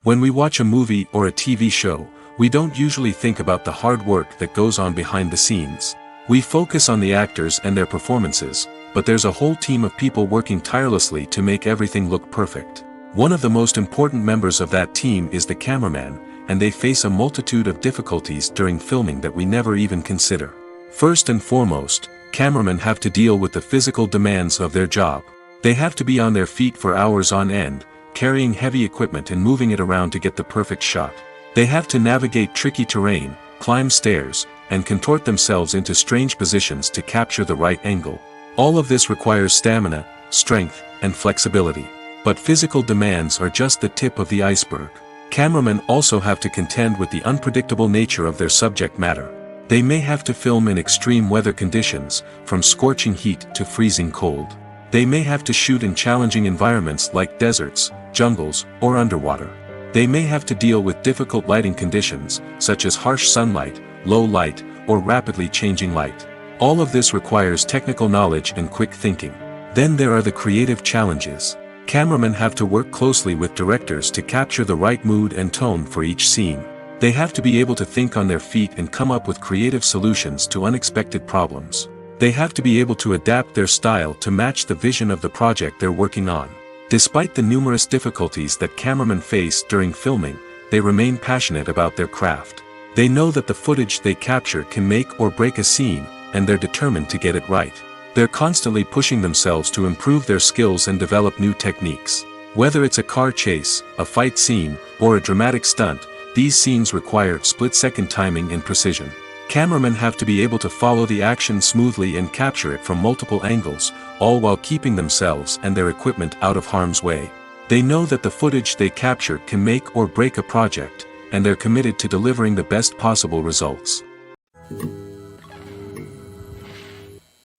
When we watch a movie or a TV show, we don't usually think about the hard work that goes on behind the scenes. We focus on the actors and their performances, but there's a whole team of people working tirelessly to make everything look perfect. One of the most important members of that team is the cameraman, and they face a multitude of difficulties during filming that we never even consider. First and foremost, cameramen have to deal with the physical demands of their job. They have to be on their feet for hours on end, carrying heavy equipment and moving it around to get the perfect shot. They have to navigate tricky terrain, climb stairs, and contort themselves into strange positions to capture the right angle. All of this requires stamina, strength, and flexibility. But physical demands are just the tip of the iceberg. Cameramen also have to contend with the unpredictable nature of their subject matter. They may have to film in extreme weather conditions, from scorching heat to freezing cold. They may have to shoot in challenging environments like deserts, jungles, or underwater. They may have to deal with difficult lighting conditions, such as harsh sunlight, low light, or rapidly changing light. All of this requires technical knowledge and quick thinking. Then there are the creative challenges. Cameramen have to work closely with directors to capture the right mood and tone for each scene. They have to be able to think on their feet and come up with creative solutions to unexpected problems. They have to be able to adapt their style to match the vision of the project they're working on. Despite the numerous difficulties that cameramen face during filming, they remain passionate about their craft. They know that the footage they capture can make or break a scene, and they're determined to get it right. They're constantly pushing themselves to improve their skills and develop new techniques. Whether it's a car chase, a fight scene, or a dramatic stunt, these scenes require split-second timing and precision. Cameramen have to be able to follow the action smoothly and capture it from multiple angles, all while keeping themselves and their equipment out of harm's way. They know that the footage they capture can make or break a project, and they're committed to delivering the best possible results.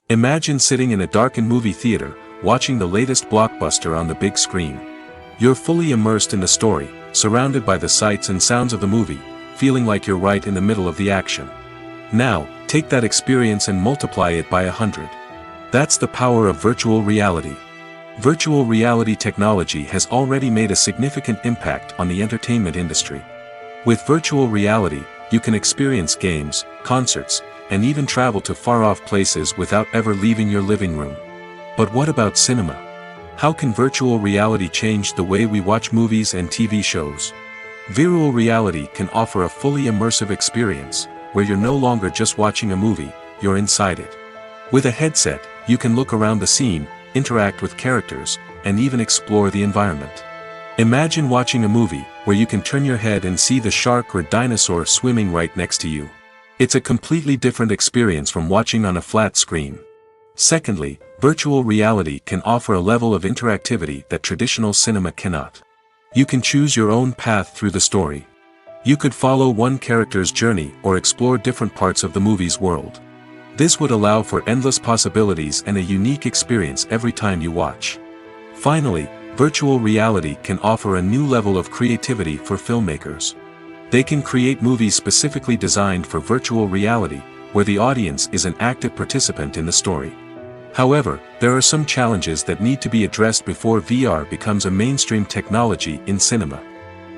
Imagine sitting in a darkened movie theater, watching the latest blockbuster on the big screen. You're fully immersed in the story, surrounded by the sights and sounds of the movie, feeling like you're right in the middle of the action. Now, take that experience and multiply it by 100. That's the power of virtual reality. Virtual reality technology has already made a significant impact on the entertainment industry. With virtual reality, you can experience games, concerts, and even travel to far-off places without ever leaving your living room. But what about cinema? How can virtual reality change the way we watch movies and TV shows? Virtual reality can offer a fully immersive experience, where you're no longer just watching a movie, you're inside it. With a headset, you can look around the scene, interact with characters, and even explore the environment. Imagine watching a movie, where you can turn your head and see the shark or dinosaur swimming right next to you. It's a completely different experience from watching on a flat screen. Secondly, virtual reality can offer a level of interactivity that traditional cinema cannot. You can choose your own path through the story. You could follow one character's journey or explore different parts of the movie's world. This would allow for endless possibilities and a unique experience every time you watch. Finally, virtual reality can offer a new level of creativity for filmmakers. They can create movies specifically designed for virtual reality, where the audience is an active participant in the story. However, there are some challenges that need to be addressed before VR becomes a mainstream technology in cinema.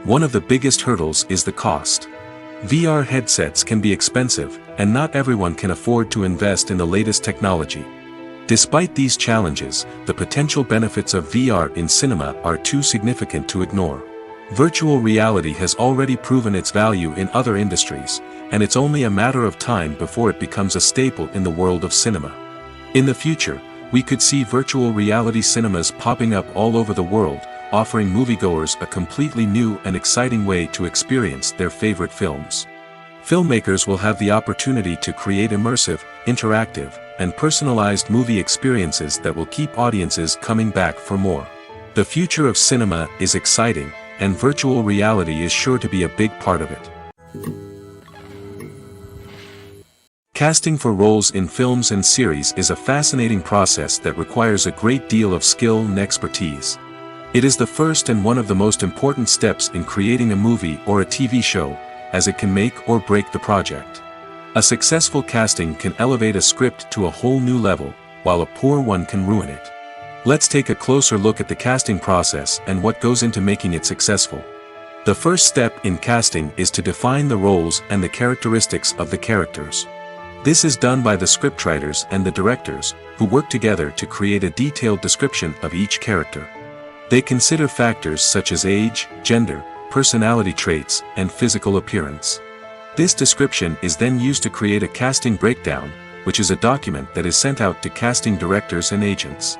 One of the biggest hurdles is the cost. VR headsets can be expensive, and not everyone can afford to invest in the latest technology. Despite these challenges, the potential benefits of VR in cinema are too significant to ignore. Virtual reality has already proven its value in other industries, and it's only a matter of time before it becomes a staple in the world of cinema. In the future, we could see virtual reality cinemas popping up all over the world, offering moviegoers a completely new and exciting way to experience their favorite films. Filmmakers will have the opportunity to create immersive, interactive, and personalized movie experiences that will keep audiences coming back for more. The future of cinema is exciting, and virtual reality is sure to be a big part of it. Casting for roles in films and series is a fascinating process that requires a great deal of skill and expertise. It is the first and one of the most important steps in creating a movie or a TV show, as it can make or break the project. A successful casting can elevate a script to a whole new level, while a poor one can ruin it. Let's take a closer look at the casting process and what goes into making it successful. The first step in casting is to define the roles and the characteristics of the characters. This is done by the scriptwriters and the directors, who work together to create a detailed description of each character. They consider factors such as age, gender, personality traits, and physical appearance. This description is then used to create a casting breakdown, which is a document that is sent out to casting directors and agents.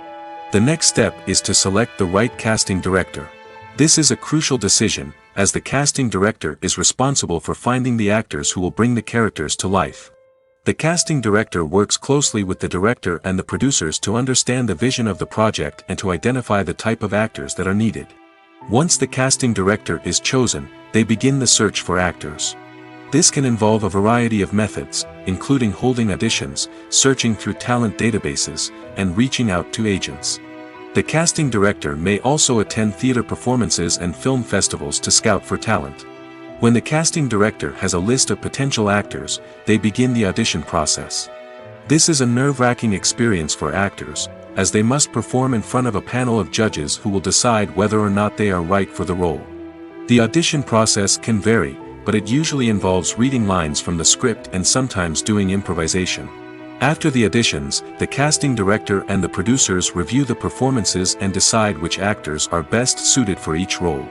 The next step is to select the right casting director. This is a crucial decision, as the casting director is responsible for finding the actors who will bring the characters to life. The casting director works closely with the director and the producers to understand the vision of the project and to identify the type of actors that are needed. Once the casting director is chosen, they begin the search for actors. This can involve a variety of methods, including holding auditions, searching through talent databases, and reaching out to agents. The casting director may also attend theater performances and film festivals to scout for talent. When the casting director has a list of potential actors, they begin the audition process. This is a nerve-wracking experience for actors, as they must perform in front of a panel of judges who will decide whether or not they are right for the role. The audition process can vary, but it usually involves reading lines from the script and sometimes doing improvisation. After the auditions, the casting director and the producers review the performances and decide which actors are best suited for each role.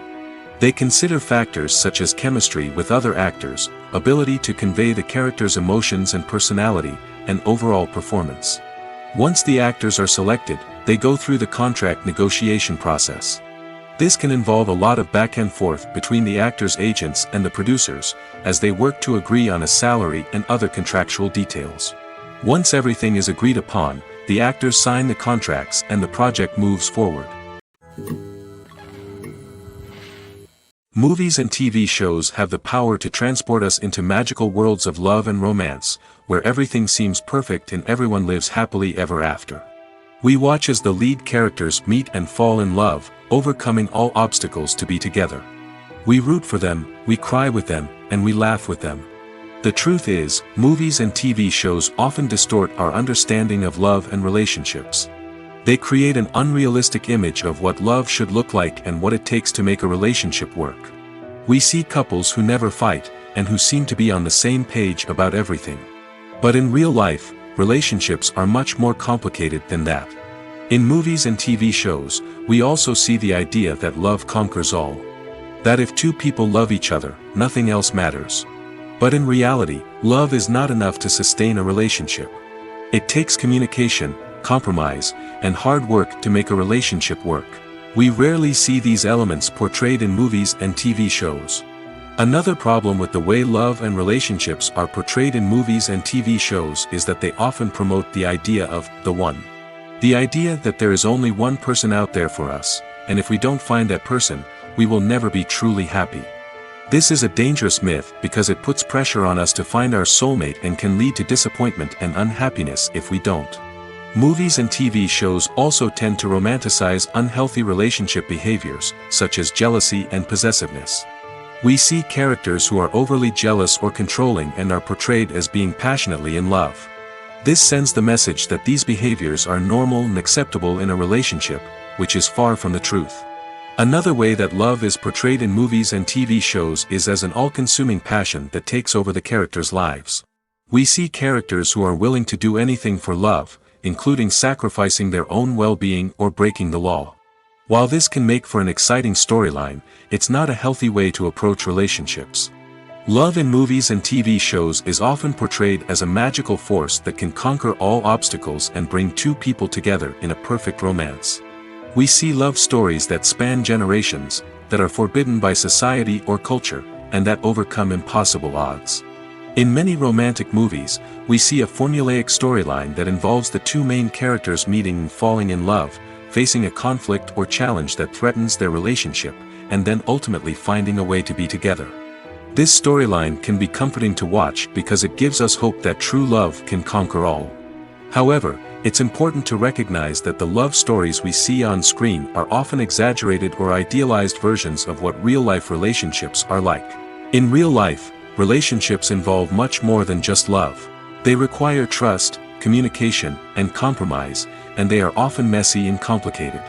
They consider factors such as chemistry with other actors, ability to convey the character's emotions and personality, and overall performance. Once the actors are selected, they go through the contract negotiation process. This can involve a lot of back and forth between the actors' agents and the producers, as they work to agree on a salary and other contractual details. Once everything is agreed upon, the actors sign the contracts and the project moves forward. Movies and TV shows have the power to transport us into magical worlds of love and romance, where everything seems perfect and everyone lives happily ever after. We watch as the lead characters meet and fall in love, overcoming all obstacles to be together. We root for them, we cry with them, and we laugh with them. The truth is, movies and TV shows often distort our understanding of love and relationships. They create an unrealistic image of what love should look like and what it takes to make a relationship work. We see couples who never fight, and who seem to be on the same page about everything. But in real life, relationships are much more complicated than that. In movies and TV shows, we also see the idea that love conquers all. That if two people love each other, nothing else matters. But in reality, love is not enough to sustain a relationship. It takes communication, compromise, and hard work to make a relationship work. We rarely see these elements portrayed in movies and TV shows. Another problem with the way love and relationships are portrayed in movies and TV shows is that they often promote the idea of the one. The idea that there is only one person out there for us, and if we don't find that person, we will never be truly happy. This is a dangerous myth because it puts pressure on us to find our soulmate and can lead to disappointment and unhappiness if we don't. Movies and TV shows also tend to romanticize unhealthy relationship behaviors, such as jealousy and possessiveness. We see characters who are overly jealous or controlling and are portrayed as being passionately in love. This sends the message that these behaviors are normal and acceptable in a relationship, which is far from the truth. Another way that love is portrayed in movies and TV shows is as an all-consuming passion that takes over the characters' lives. We see characters who are willing to do anything for love, including sacrificing their own well-being or breaking the law. While this can make for an exciting storyline, it's not a healthy way to approach relationships. Love in movies and TV shows is often portrayed as a magical force that can conquer all obstacles and bring two people together in a perfect romance. We see love stories that span generations, that are forbidden by society or culture, and that overcome impossible odds. In many romantic movies, we see a formulaic storyline that involves the two main characters meeting and falling in love, facing a conflict or challenge that threatens their relationship, and then ultimately finding a way to be together. This storyline can be comforting to watch because it gives us hope that true love can conquer all. However, it's important to recognize that the love stories we see on screen are often exaggerated or idealized versions of what real-life relationships are like. In real life, relationships involve much more than just love. They require trust, communication, and compromise, and they are often messy and complicated.